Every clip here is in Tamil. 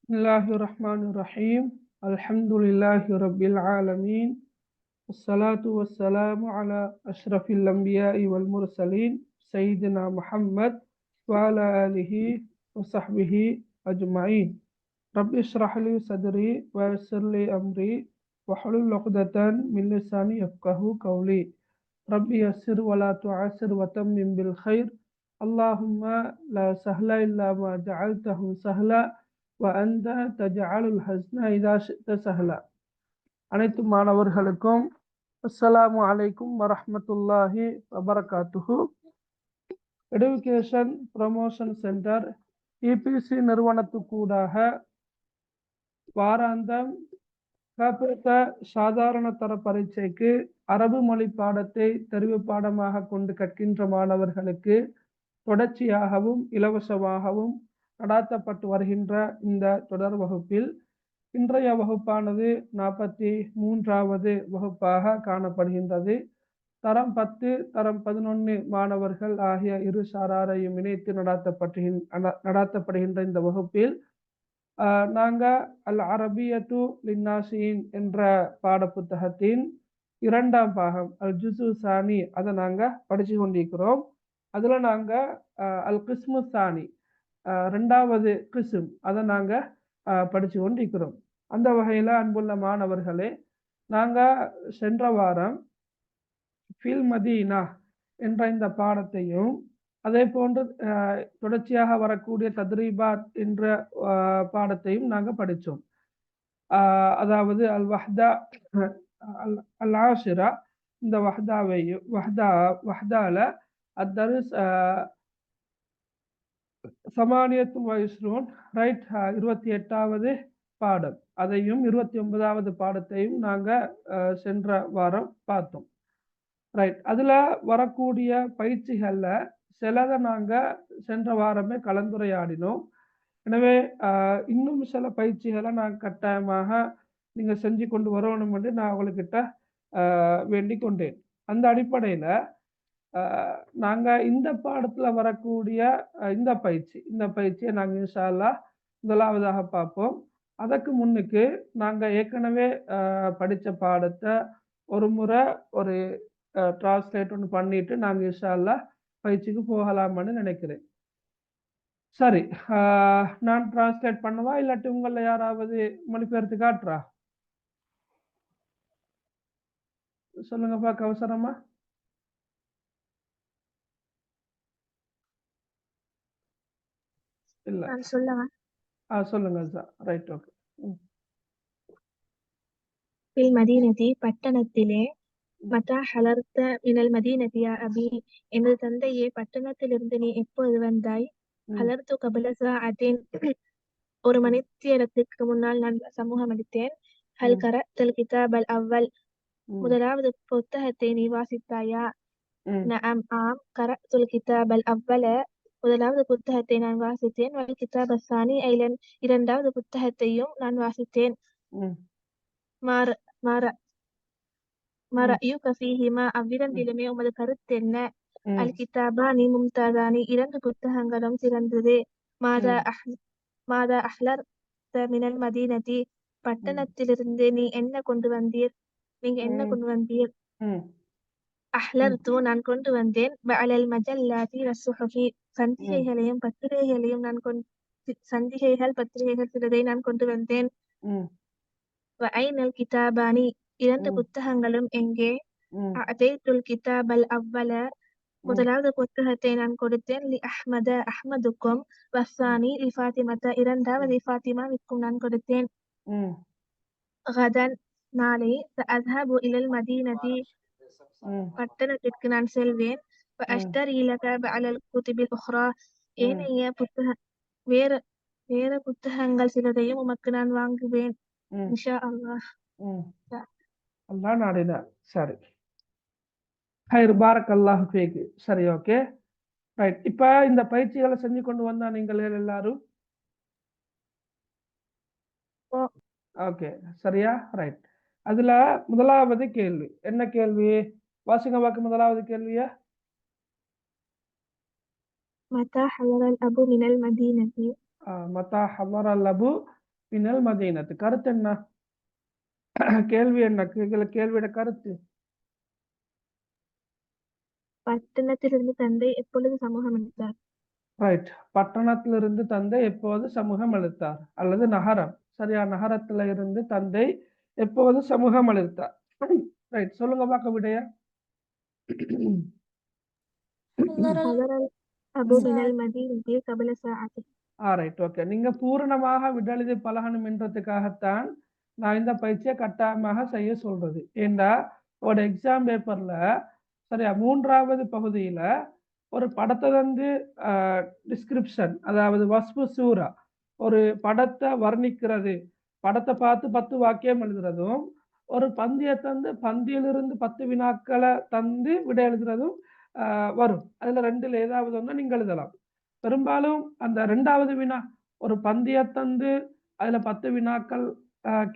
Bismillahirrahmanirrahim. Alhamdulillahi Rabbil Alameen. Wassalatu wassalamu ala ashrafil anbiya'i wal mursalin. Sayyidina Muhammad wa ala alihi wa sahbihi ajma'in. Rabbi ishrah li sadri wa yassir li amri wa hlul 'uqdatan min lisani yafqahu qawli. Rabbi yassir wa la tu'assir wa tammim bil khair. Allahumma la sahla illa ma ja'altahu sahla wa anta taj'alul hazna idha shi'ta sahla. அனைத்து மாணவர்களுக்கும் அஸ்ஸலாமு அலைக்கும் வரஹ்மத்துல்லாஹி வபரகாத்துஹு. எடுகேஷன் ப்ரமோஷன் சென்டர் இபிசி நிறுவனத்துக்கூடாக வாராந்தம் காப்பீட்ட சாதாரண தர பரீட்சைக்கு அரபு மொழி பாடத்தை தெரிவு பாடமாக கொண்டு கற்கின்ற மாணவர்களுக்கு தொடர்ச்சியாகவும் இலவசமாகவும் நடாத்தப்பட்டு வருகின்ற இந்த தொடர் வகுப்பில் இன்றைய வகுப்பானது 43வது வகுப்பாக காணப்படுகின்றது. தரம் 10 தரம் 11 மாணவர்கள் ஆகிய இரு சாராரையும் இணைத்து நடாத்தப்படுகின்ற இந்த வகுப்பில் நாங்கள் அல் அரபியத்து லின்னாசியின் என்ற பாடப்புத்தகத்தின் 2ஆம் பாகம் அல் ஜுசு சானி அதை நாங்கள் படித்து கொண்டிருக்கிறோம். அதில் நாங்கள் அல் கிஸ்மு சானி 2வது கிஸ்ம் அதை நாங்கள் படித்து கொண்டிருக்கிறோம். அந்த வகையில் அன்புள்ள மாணவர்களே, நாங்கள் சென்ற வாரம் ஃபில் மதீனா என்ற இந்த பாடத்தையும் அதே போன்று தொடர்ச்சியாக வரக்கூடிய தத்ரீபாத் என்ற பாடத்தையும் நாங்கள் படித்தோம். அதாவது அல் வஹ்தா அல் ஆஷிரா இந்த வஹ்தால அத்தருஸ் சமானியத்து வயசுரோன் ரைட் 28வது பாடம் அதையும் 29வது பாடத்தையும் நாங்கள் சென்ற வாரம் பார்த்தோம். ரைட், அதில் வரக்கூடிய பயிற்சிகளில் சிலதை நாங்கள் சென்ற வாரமே கலந்துரையாடினோம். எனவே இன்னும் சில பயிற்சிகளை நான் கட்டாயமாக நீங்கள் செஞ்சு கொண்டு வரணும் என்று நான் அவங்கக்கிட்ட வேண்டிக் கொண்டேன். அந்த அடிப்படையில் நாங்கள் இந்த பாடத்தில் வரக்கூடிய இந்த பயிற்சியை நாங்கள் இன்ஷா அல்லாஹ் முதலாவதாக பார்ப்போம். அதற்கு முன்னுக்கு நாங்கள் ஏற்கனவே படித்த பாடத்தை ஒரு முறை ஒரு டிரான்ஸ்லேட் ஒன்று பண்ணிட்டு நாங்கள் இன்ஷா அல்லாஹ் பயிற்சிக்கு போகலாமான்னு நினைக்கிறேன். சரி, நான் டிரான்ஸ்லேட் பண்ணவா இல்லாட்டி உங்களில் யாராவது மொழிபெயர்த்து காட்டுறா? சொல்லுங்கப்பா கவசரமா. இல்ல சொல்லுங்க. Right, okay. ஃபில் மதீனதி பட்டணத்திலே மதா ஹலர்த மினல் மதீனதி யா அபி, எனது தந்தையே பட்டணத்திலிருந்து நீ எப்போது வந்தாய்? ஹலர்து கபல சாஅத்தின், ஒரு மணித்தியாலத்துக்கு முன்னால் நான் சமூகம் அளித்தேன். ஹல் கரஅத்தல் கிதாபல் அவ்வல், முதலாவது புத்தகத்தை நீ வாசித்தாயா? நஅம், ஆம். கரஅத்துல் கிதாபல் அவ்வல, முதலாவது புத்தகத்தை நான் வாசித்தேன். வல் கிதாப் அஸ்ஸானி, இரண்டாவது புத்தகத்தையும் நான் வாசித்தேன். மரயுக ஃபீஹிமா, அவ்விரண்டிலுமே உமது கருத்து என்ன? அல் கிதாபானி மும்தாதானி, இரண்டு புத்தகங்களும் சிறந்தது. மாதா அஹ்லர்த மினல் மதீனதி, பட்டணத்திலிருந்து நீங்க என்ன கொண்டு வந்தீர்? அஹ்லர்து, நான் கொண்டு வந்தேன். பஅலல் மஜல்லாதி வஸ்ஸுஹுஃபி, சஞ்சிகைகளையும் பத்திரிகைகளையும் பத்திரிகைகள் சிலதை நான் கொண்டு வந்தேன். வஐனல் கிதாபானி, இரண்டு புத்தகங்களும் எங்கே? அதைத்துல் கிதாபல் அவ்வல, முதலாவது புத்தகத்தை நான் கொடுத்தேன். லி அஹ்மத, அஹ்மதுக்கும். வஸ்ஸானி லி ஃபாத்திமத, இரண்டாவது ஃபாத்திமாவிற்கும் நான் கொடுத்தேன். கதன், நாளை. சஅத்ஹபு இலல் மதீனதி, பட்டணத்திற்கு நான் செல்வேன். வஅஷ்தரி லக பஅலல் குதுபில் உஹ்ரா, ஏனைய வேற புத்தகங்கள் சிலதையும் உமக்கு நான் வாங்குவேன். இன்ஷா அல்லாஹ். அல்லாஹ் நாடினார். சரி, ஹைர், பாரக்கல்லாஹு ஃபீக். சரி, ஓகே, ரைட். இப்போ இந்த பயிற்சிகளை செஞ்சு கொண்டு வந்தா நீங்கள் எல்லாரும் ஓகே, சரியா? ரைட். அதுல முதலாவது கேள்வி என்ன கேள்வி? வாசிங்க வாக்கு முதலாவது கேள்வியா. மதா ஹலரல் அபு மினல் மதீனதி, மதா ஹலரல் அபு மினல் மதீனத்து. கருத்து என்ன? கேள்வி என்ன? கேள்வியோட கருத்து பட்டணத்திலிருந்து தந்தை எப்பொழுது சமூகம் அளித்தார்? ரைட். பட்டணத்திலிருந்து தந்தை எப்போது சமூகம் அளித்தார், அல்லது நகரம். சரியா, நகரத்துல இருந்து தந்தை எப்போது சமூகம் அளித்தார். ரைட், சொல்லுங்க பார்க்க விடைய. حضر الأب من المدينة قبل ساعة. Right, okay. நீங்க பூரணமாக விடெழுதி பழகணும் என்றதுக்காகத்தான் நான் இந்த பயிற்சியை கட்டாயமாக செய்ய சொல்றது. ஏண்டா ஒரு எக்ஸாம் பேப்பர்ல சரியா 3வது பகுதியில ஒரு படத்தை வந்து டிஸ்கிரிப்ஷன், அதாவது வஸ்பு சூரா, ஒரு படத்தை வர்ணிக்கிறது, படத்தை பார்த்து 10 வாக்கியம் எழுதுறதும், ஒரு பந்தியை தந்து பந்தியிலிருந்து 10 வினாக்களை தந்து விட எழுதுறதும் வரும். அதுல 2ல் ஏதாவது ஒன்று நீங்க எழுதலாம். பெரும்பாலும் அந்த 2வது வினா, ஒரு பந்தியை தந்து அதுல 10 வினாக்கள்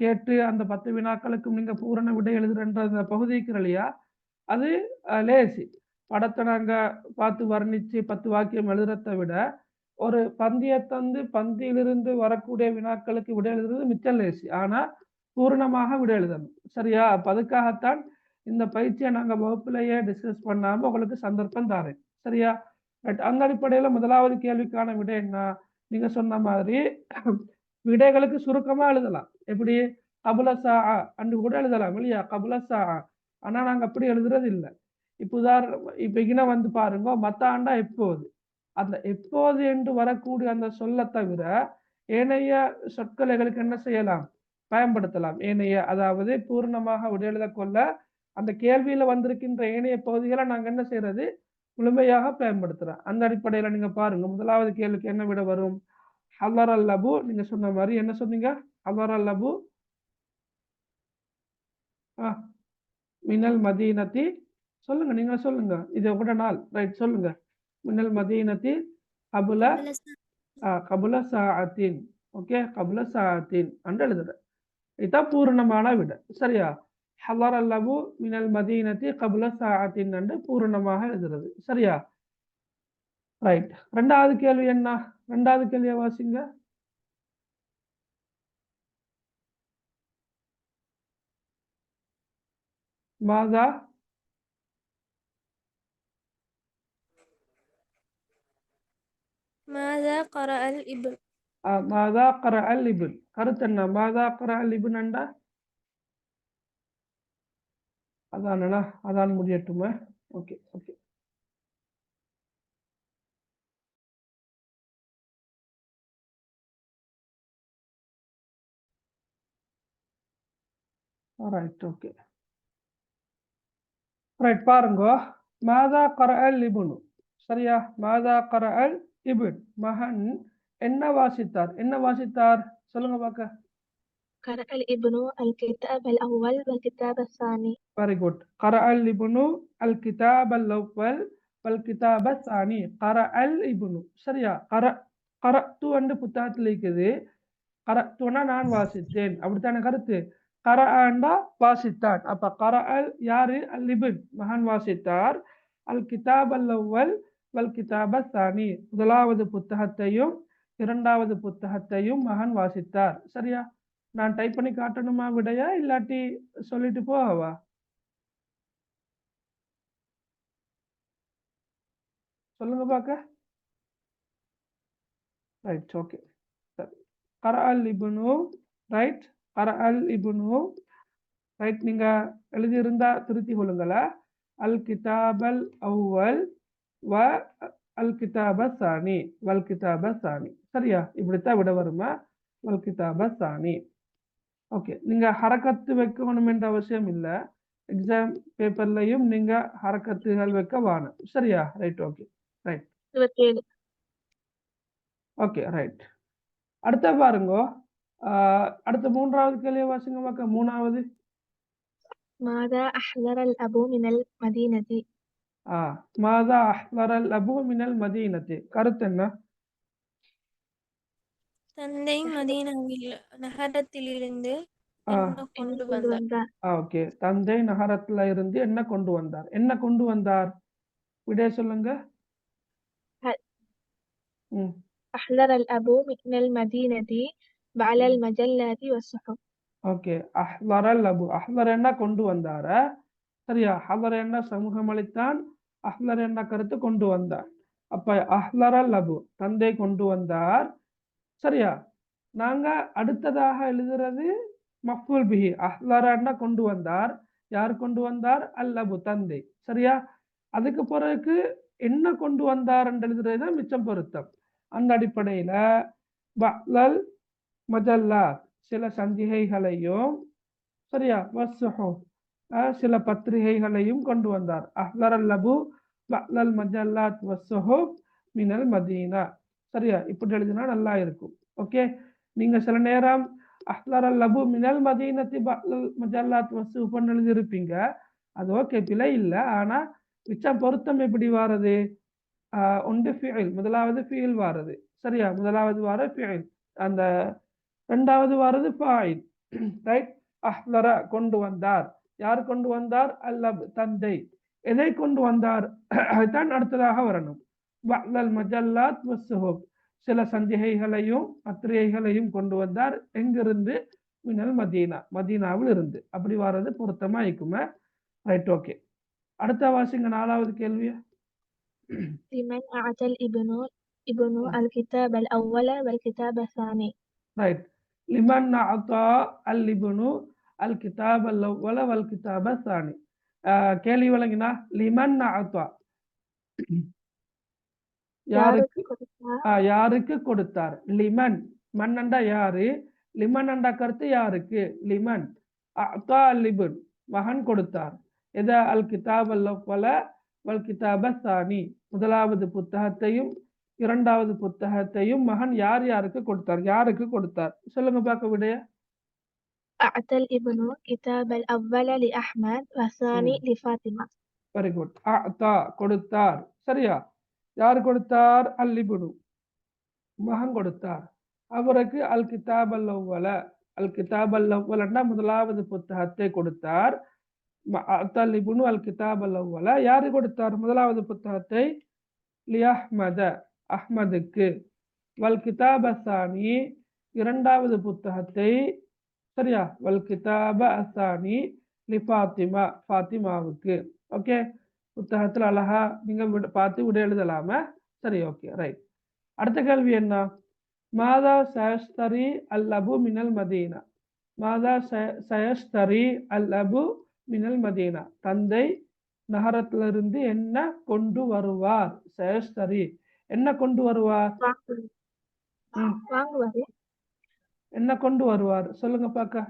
கேட்டு அந்த 10 வினாக்களுக்கும் நீங்க பூரண விடை எழுதுறன்ற அந்த பகுதிக்கு இல்லையா, அது லேசி. படத்தை நாங்க பார்த்து வர்ணிச்சு 10 வாக்கியம் எழுதுறதை விட ஒரு பந்தியை தந்து பந்தியிலிருந்து வரக்கூடிய வினாக்களுக்கு விடை எழுதுறது மிச்சம் லேசி. ஆனா பூரணமாக விடை எழுதணும். சரியா, அப்ப அதுக்காகத்தான் இந்த பயிற்சியை நாங்க வகுப்பிலேயே டிஸ்கஸ் பண்ணாம உங்களுக்கு சந்தர்ப்பம் தாரேன். சரியா, அந்த அடிப்படையில 1வது கேள்விக்கான விடை என்ன? நீங்க சொன்ன மாதிரி விடைகளுக்கு சுருக்கமா எழுதலாம். எப்படி? கபுலசா அன்று கூட எழுதலாம் இல்லையா, கபுலசா. ஆனா நாங்க அப்படி எழுதுறது இல்லை. இப்போ இப்ப வந்து பாருங்க, மத்த ஆண்டா எப்போது, அந்த எப்போது என்று வரக்கூடிய அந்த சொல்ல தவிர ஏனைய சொற்களைகளுக்கு என்ன செய்யலாம், பயன்படுத்தலாம். ஏனைய, அதாவது பூர்ணமாக விடை எழுத கொள்ள அந்த கேள்வியில வந்திருக்கின்ற ஏனைய பகுதிகளை நாங்க என்ன செய்யறது, முழுமையாக பயன்படுத்துறோம். அந்த அடிப்படையில நீங்க பாருங்க, 1வது கேள்விக்கு என்ன விட வரும்? ஹலர் அல்லபு. நீங்க சொன்ன மாதிரி என்ன சொன்னீங்க? ஹலர் அல்லபு மினல் மதீனத்தி. சொல்லுங்க, நீங்க சொல்லுங்க, இது கூட நாள். ரைட், சொல்லுங்க. மினல் மதீனத்தி கபுல சாஅத்தின். ஓகே, கபுல சாஅத்தின் அன்று எழுதுற. இதான் பூரணமான விட. சரியா, ஹலர் அல்லபு மினல் மதீனத்தி கபுல சாஅத்தின் அன்று பூரணமாக எழுதுறது. சரியா, ரைட். 2வது கேள்வி என்ன? 2வது கேள்வியை வாசிங்க. மாதா ماذا قرأ الابن؟ மாதா கரஅல் இப்ன். கருத்து என்ன? மாதா கரஅல் இப்ன் என்றா அதானா? அதான் முடியட்டுமா? Okay, okay. Right, okay. Right, பாருங்க. மாதா கரஅல் இப்னு. சரியா, மாதா கரஅல் இப்ன், மகன் என்ன வாசித்தார்? என்ன வாசித்தார்? சொல்லுங்க பாக்க. قرأ الابن الكتاب الأول والكتاب الثاني. Very good. கரஅல் இப்னு அல் கிதாப் அல் அவ்வல் வல் கிதாப் அஸ்ஸானி. கரஅல் இப்னு. சரியா, கரஅத்து என்று புத்தகத்தில் இருக்குது. கரஅத்துனா நான் வாசித்தேன், அப்படித்தானே கருத்து. கரஅண்டா வாசித்தான். அப்ப கரஅல் யாரு? அல் இப்ன், மகன் வாசித்தார். அல் கிதாப் அல் அவ்வல் வல் கிதாப் அஸ்ஸானி, 1வது புத்தகத்தையும் 2வது புத்தகத்தையும் மகன் வாசித்தார். சரியா, நான் டைப் பண்ணி காட்டணுமா விடையா, இல்லாட்டி சொல்லிட்டு போவா? சொல்லுங்க பாக்க. Right, okay. சரி, கரஅல் இப்னு. ரைட், கரஅல் இப்னு. ரைட், நீங்க எழுதியிருந்தா திருத்தி கொள்ளுங்கள. அல் கிதாபல் அவ்வல் வ அல் கிதாப சானி வல் கிதாப சானி. சரியா, இப்படித்தான் விட வருமா, வல் கிதாப சானி. ஓகே, நீங்க ஹரக்கத்து வைக்கணும் என்ற அவசியம் இல்லை. எக்ஸாம் பேப்பர்லையும் நீங்க ஹரக்கத்துகள் வைக்க வேணும். சரியா, right, okay. Right, 27. Okay, right. அடுத்த பாருங்க. அடுத்த 3வது கேள்வி வாசிங்க பார்க்க. 3வது. ماذا أحضر الأب من المدينة؟ மாதா அஹ்லரல் அபு மினல் மதீனத்தி. கருத்து என்ன? தந்தை நகரத்திலிருந்து என்ன கொண்டு வந்தார்? ஓகே, தந்தை நகரத்துல இருந்து என்ன கொண்டு வந்தார்? என்ன கொண்டு வந்தார்? விடை சொல்லுங்க. أحضر الأب من المدينة وعلى المجلات والصحف. ஓகே. அஹ்லரல் அபு, அஹ்லர் என்ன கொண்டு வந்தார, சரியா. ஹலர் என்ன சமூகம் அளித்தான், அஹ்லர் என்ன கருத்து கொண்டு வந்தார். அப்ப அஹ்லரல் அபு தந்தை கொண்டு வந்தார், சரியா. நாங்க அடுத்ததாக எழுதுறது மஃபூல் பிஹி. அஹ்லரன்னா கொண்டு வந்தார், யார் கொண்டு வந்தார், அல் அபு தந்தை, சரியா. அதுக்கு பிறகு என்ன கொண்டு வந்தார் என்று எழுதுறது தான் மிச்சம் பொருத்தம். அந்த அடிப்படையில பஅலல் மஜல்லாத் சில சஞ்சிகைகளையும், சரியா, வஸ்ஸுஹுஃப் சில பத்திரிகைகளையும் கொண்டு வந்தார். அஹ்லரல் அபு பஅலல் மஜல்லாத் வஸ்ஸுஹுஃப் மினல் மதீனா, சரியா. இப்படி எழுதினா நல்லா இருக்கும். ஓகே. நீங்க சில நேரம் அஹ்லரல் அபு மினல் மதீனத்தி பஅலல் மஜல்லாத் வஸ்ஸுஹுஃப் எழுதியிருப்பீங்க, அது ஓகே, பிழை இல்லை. ஆனா மிச்சம் பொருத்தம் எப்படி வாரது, ஒன்று ஃபிஇல், முதலாவது ஃபிஇல் வாரது, சரியா. முதலாவது வார ஃபிஇல், அந்த ரெண்டாவது வாரது ஃபாயில், ரைட். அஹ்லர கொண்டு வந்தார், யார் கொண்டு வந்தார், அல்லப் தந்தை. எதை கொண்டு வந்தார் அதுதான் அடுத்ததாக வரணும். பஅலல் மஜல்லாத் வஸ்ஸுஹுஃப் சில சஞ்சிகைகளையும் பத்திரிகைகளையும் கொண்டு வந்தார். எங்கிருந்து, மினல் மதீனா, மதீனாவில் இருந்து. அப்படி வர்றது பொருத்தமா இருக்குமே, ரைட். ஓகே. அடுத்த வாசிங்க, நாலாவது கேள்வியா. لمن أعطى الابن الكتاب الأول والكتاب الثاني. ரைட். லிமன் அத்தா அல் இப்னு அல் கிதாப் அல் அவ்வல வல் கிதாப் அஸ்ஸானி. கேள்வி வழங்கினா, லிமன் அத்தா யாருக்கு, யாருக்கு கொடுத்தார். லிமன், மன்னண்டா யாரு, லிமன் அண்டா கருத்து யாருக்கு, லிமன். அத்தா அல் இப்ன் மகன் கொடுத்தார். எத, அல் கிதாப் அல் அவ்வல வல் கிதாப் அஸ்ஸானி முதலாவது புத்தகத்தையும் இரண்டாவது புத்தகத்தையும் மகன் யார் யாருக்கு கொடுத்தார், யாருக்கு கொடுத்தார், சொல்லுங்க பார்க்க விடைய. أعطى الابن كتاب الأول لأحمد والثاني لفاطمة. Very good. அத்தா கொடுத்தார், சரியா. யார் கொடுத்தார், அல் இப்னு மகன் கொடுத்தார். அவருக்கு அல் கிதாப் அல் அவ்வல, அல் கிதாப் அல் அவ்வலன்னா முதலாவது புத்தகத்தை கொடுத்தார். அத்தல் இப்னு அல் கிதாப் அல் அவ்வல யாரு கொடுத்தார், முதலாவது புத்தகத்தை, லியஹ்மத அஹ்மதுக்கு. வல் கிதாப் அஸ்ஸானி இரண்டாவது புத்தகத்தை, சரியா, வல் கிதாப அஸ்ஸானி லி ஃபாத்திமா ஃபாத்திமாவுக்கு. ஓகே. புத்தகத்தில் அழகா நீங்க பார்த்து விட எழுதலாம, சரி. Okay, right. அடுத்த கேள்வி என்ன, மாதா சயஸ்தரி அல் அபு மினல் மதீனா. மாதா சயஸ்தரி அல் அபு மினல் மதீனா தந்தை நகரத்திலிருந்து என்ன கொண்டு வருவார், சயஸ்தரி என்ன கொண்டு வருவார், என்ன கொண்டு வருவார், சொல்லுங்க பார்க்க.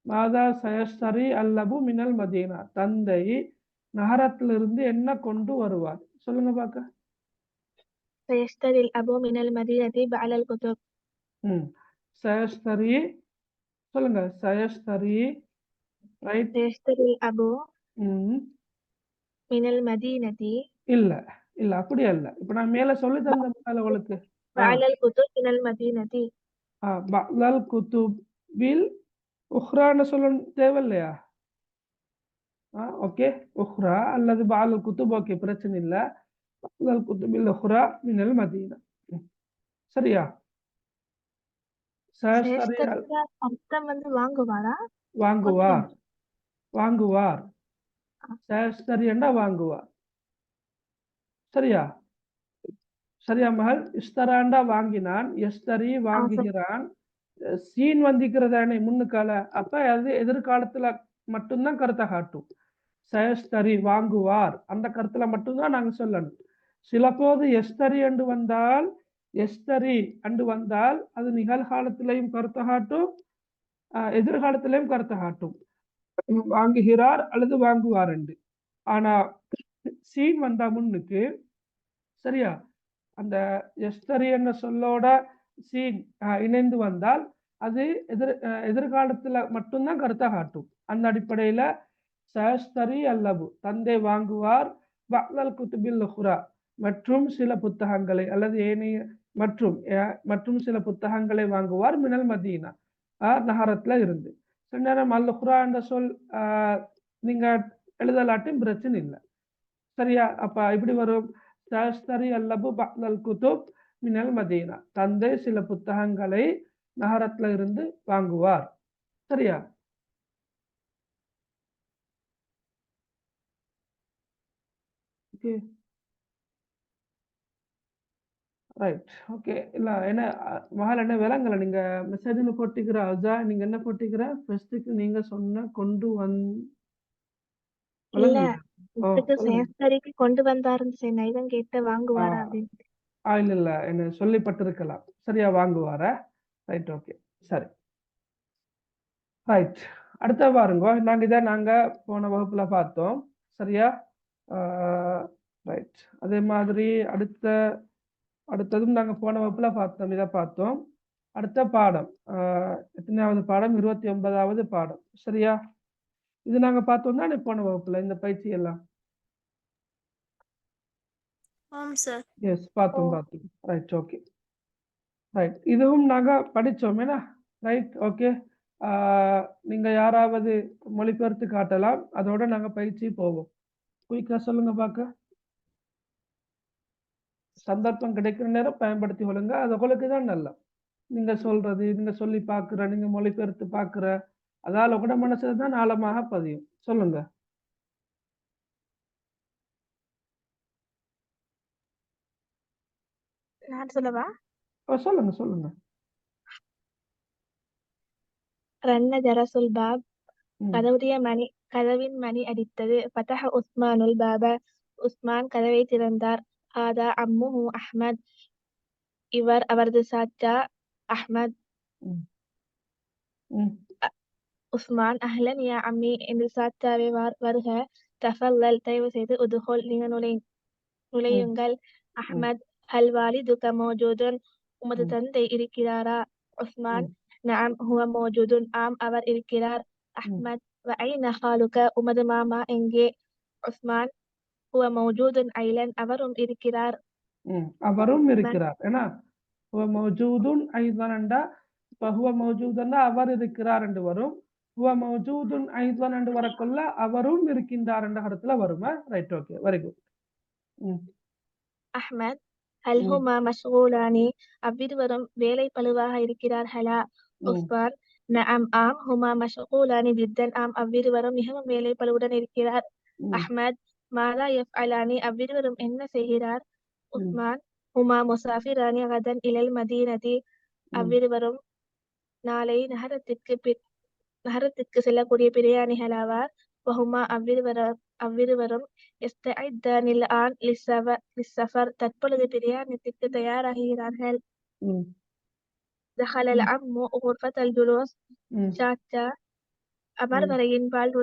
மாதா சயஸ்தரி அல் அபு மினல் மதீனா தந்தை நகரத்திலிருந்து என்ன கொண்டு வருவார், சொல்லுங்க பார்க்க. سيشتري الأب من المدينة بعض الكتب. சயஸ்தரி, சொல்லுங்க, சயஸ்தரி, ரைட். سيشتري الأب من المدينة. இல்ல இல்ல, அப்படி அல்ல. இப்ப நான் மேல சொல்லி தந்த உங்களுக்கு بعض الكتب من المدينة. பஅலல் குதுபில் உஹ்ரான்னு சொல்ல தேவையில்லையா. ஓகே, உஹ்ரா அல்லது பஅலல் குதுப், ஓகே, பிரச்சனை இல்ல. பஅலல் குதுபில் உஹ்ரா மினல் மதீனா, சரியா. அர்த்தம் வந்து வாங்குவாரா, வாங்குவார், வாங்குவார். சயஸ்தரி என்றா வாங்குவார், சரியா. சரியா மகள். இஸ்தராண்டா வாங்கினான், எஸ்தரி வாங்குகிறான். சீன் வந்திக்கிறதானே முன்னுக்கால, அப்ப அது எதிர்காலத்துல மட்டும்தான் கருத்தை காட்டும். சயஸ்தரி வாங்குவார், அந்த கருத்துல மட்டும்தான் நாங்க சொல்லணும். சில போது எஸ்தரி என்று வந்தால், எஸ்தரி என்று வந்தால் அது நிகழ்காலத்திலையும் கருத்தை காட்டும், எதிர்காலத்திலையும் கருத்தை காட்டும். வாங்குகிறார் அல்லது வாங்குவார் என்று. ஆனா சீன் வந்தா முன்னுக்கு, சரியா, அந்த எஸ்தரி என்ற சொல்லோட சீன் இணைந்து வந்தால் அது எதிர்காலத்துல மட்டும்தான் கருத்தை காட்டும். அந்த அடிப்படையில சயஸ்தரி அல்லபு தந்தை வாங்குவார், பஅலல் குதுபில் உஹ்ரா மற்றும் சில புத்தகங்களை அல்லது ஏனைய மற்றும் சில புத்தகங்களை வாங்குவார், மினல் மதீனா நகரத்துல இருந்து. சில நேரம் அல் உஹ்ரா என்ற சொல் நீங்க எழுதலாட்டும் பிரச்சனை இல்லை, சரியா. அப்ப இப்படி வரும், சயஸ்தரி அல்லபு பஅலல் குதுப் மினல் மதீனா, தந்தை சில புத்தகங்களை நகரத்துல இருந்து வாங்குவார். சரியா? Okay right. ஓகே. இல்ல என்ன மகள் என்ன விளங்கல, நீங்க மெசேஜ்னு போட்டிக்கிற அஜா, நீங்க என்ன போட்டிக்கிற ஃபர்ஸ்ட்டுக்கு நீங்க சொன்ன கொண்டு இல்ல விளங்கல. இதுக்கு சொல்லுங்க. சேஃப்டரிக்கு கொண்டு வந்தாருன்னு சரி நான் இதான் கேட்ட வாங்குவாரா அப்படின்னு. இல்ல இல்ல என்ன சொல்லிப்பட்டிருக்கலாம். சரியா, வாங்குவார. ரைட். ஓகே சரி. ரைட். அடுத்த பாருங்க, நாங்க போன வகுப்புல பார்த்தோம். சரியா? ரைட். அதே மாதிரி அடுத்ததும் நாங்க போன வகுப்புல பார்த்தோம், இதை பார்த்தோம். அடுத்த பாடம் எத்தனையாவது பாடம்? 29வது பாடம். சரியா? இது நாங்க பார்த்தோம் தானே போன வகுப்புல, இந்த பயிற்சி எல்லாம். ஆம் சார். எஸ், பார்த்தோம். ரைட். Okay right. இதுவும் நாங்க படிச்சோம் என்ன? ரைட். ஓகே. நீங்க யாராவது மொழிபெயர்த்து காட்டலாம், அதோட நாங்க பயிற்சி போவோம். குயிக்கா சொல்லுங்க பார்க்க. சந்தர்ப்பம் கிடைக்கிற நேரம் பயன்படுத்தி கொள்ளுங்க, அது உங்களுக்கு தான் நல்லா. நீங்க சொல்றது, நீங்க சொல்லி பார்க்குற, நீங்க மொழிபெயர்த்து பார்க்குற, அதால கூட மனசுல தான் ஆழமாக பதியும். சொல்லுங்க. நான் சொல்லவா? சொல்லுங்க. ரன்ன ஜரசுல் பாப், கதவின் மணி அடித்தது. ஃபதஹ உஸ்மானுல் பாப, உஸ்மான் கதவை திறந்தார். ஹாதா அம்முஹு அஹ்மத், இவர் அவரது சாச்சா அஹ்மத். உஸ்மான், அஹ்லன் யா அம்மி, என்று சாச்சாவே வருக. தஃபல்லல், தயவு செய்து. உதுஹுல், நீங்க நுழையுங்கள். அஹ்மத், ஹல் வாலிதுக மௌஜூதுன், உமது தந்தை இருக்கிறாரா? உஸ்மான், நஅம் ஹுவ மௌஜூதுன், ஆம் அவர் இருக்கிறார். அஹ்மத், வ ஐன ஹாலுக, உமது மாமா எங்கே? உஸ்மான், ஹுவ மௌஜூதுன் ஐலன், அவரும் இருக்கிறார். அவரும் இருக்கிறார். ஏன்னா ஹுவ மௌஜூதுன் ஐதனண்டா, இப்ப ஹுவ மௌஜூதுன்னா அவர் இருக்கிறார் என்று வரும். ஹுவ மௌஜூதுன் ஐதன் என்று வரக்குள்ள அவரும் இருக்கின்றார் என்ற இடத்துல வருமா? Right. Okay, very good. Ahmad, ஹல் ஹுமா மஷ்கூலானி, அவ்விருவரும் வேலை பளுவாக இருக்கிறார்களா? உஸ்மான், நஅம் ஆம், ஹுமா மஷ்கூலானி ஜித்தன், ஆம் அவ்விருவரும் மிகவும் வேலை பளுவுடன் இருக்கிறார். அஹ்மத், மாதா யஃப்அலானி, அவ்விருவரும் என்ன செய்கிறார்? உஸ்மான், ஹுமா முசாஃபிரானி கதன் இலல் மதீனதி, அவ்விருவரும் நாளை நகரத்திற்கு செல்லக்கூடிய பிரயாணிகளாவார். வஹுமா, அவ்விருவரும் யஸ்தஇத்தானில் ஆன் லிஸ்ஸஃபர், தற்பொழுது பிரயாணத்திற்கு தயாராகிறார்கள். தஹலல் அம்மு குர்ஃபத்தல் ஜுலூஸ், சாச்சா அமர்வரையின் பால்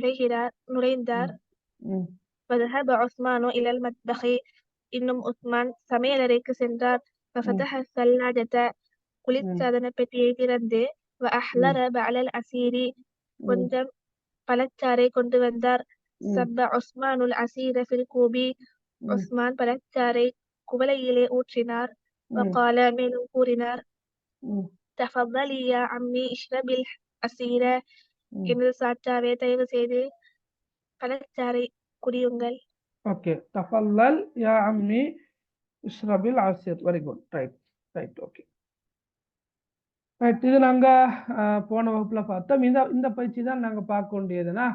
நுழைந்தார். வதஹப உஸ்மானு இலல் மத்பஹி, இன்னும் உஸ்மான் சமையலறைக்கு சென்றார். ஃபஃபதஹ ஸல்லாஜத, குளிர்சாதன பெட்டியை திறந்து, வ அஹ்லர பஅலல் அசீரி, கொஞ்சம் பழச்சாறை கொண்டு வந்தார். சப்ப உஸ்மானுல் அசீர ஃபில் கூபி, உஸ்மான் பழச்சாறை குவளையிலே ஊற்றினார். வகால, மேலும் கூறினார், தஃபல்லி யா அம்மி இஷ்ரபில் அசீர, எனது சாச்சாவே தயவு செய்து பழச்சாறை குடியுங்கள். ஓகே, தஃபல்லல் யா அம்மி இஷ்ரபில் அசீர். Very good. Right. Okay right. இது நாங்க போன வகுப்புல பார்த்தோம். இந்த பயிற்சி தான் நாங்க பார்க்க வேண்டியதுனா.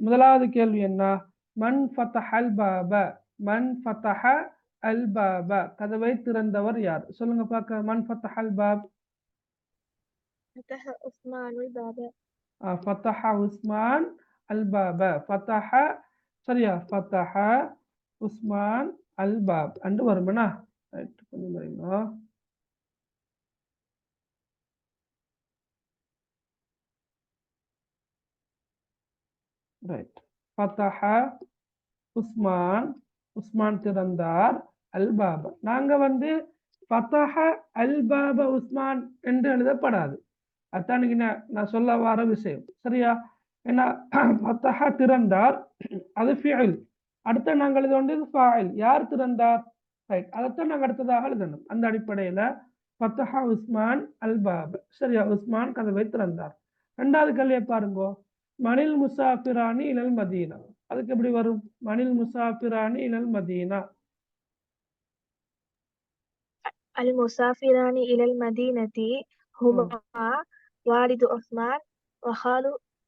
முதலாவது கேள்வி என்ன? மன் ஃபதஹ அல் பாப, மன் ஃபதஹ அல் பாப, கதவை திறந்தவர் யார்? சொல்லுங்க பார்க்க. மன் ஃபதஹ அல் பாப்? ஃபதஹ உஸ்மானுல் பாப. ஃபதஹ உஸ்மான் அல் பாப. ஃபதஹ, சரியா? ஃபதஹ உஸ்மான் அல் பாப் அண்டு வருமனா? ரைட். கொஞ்சம் பாருங்க. ரைட். ஃபதஹ உஸ்மான், உஸ்மான் திறந்தார். அல் பாபா, நாங்க ஃபதஹ அல் பாப உஸ்மான் என்று எழுதப்படாது. அதான் நான் சொல்ல வர விஷயம். சரியா? ஏன்னா ஃபதஹ திறந்தார், அது ஃபிஇல். அடுத்து நாங்கள் எழுத வேண்டியது ஃபாயில். யார் திறந்தார்? ரைட். அதைத்தான் நாங்கள் அடுத்ததாக எழுதணும். அந்த அடிப்படையில ஃபதஹ உஸ்மான் அல் பாப. சரியா? உஸ்மான் கதவை திறந்தார். ரெண்டாவது கேள்வியை பாருங்க. மனில் முசாஃபிரானி இலல் மதீனா, அதுக்கு எப்படி வரும்? மனில் முசாஃபிரானி இலல் மதீனா. المسافران إلى المدينة هما والد عثمان وخال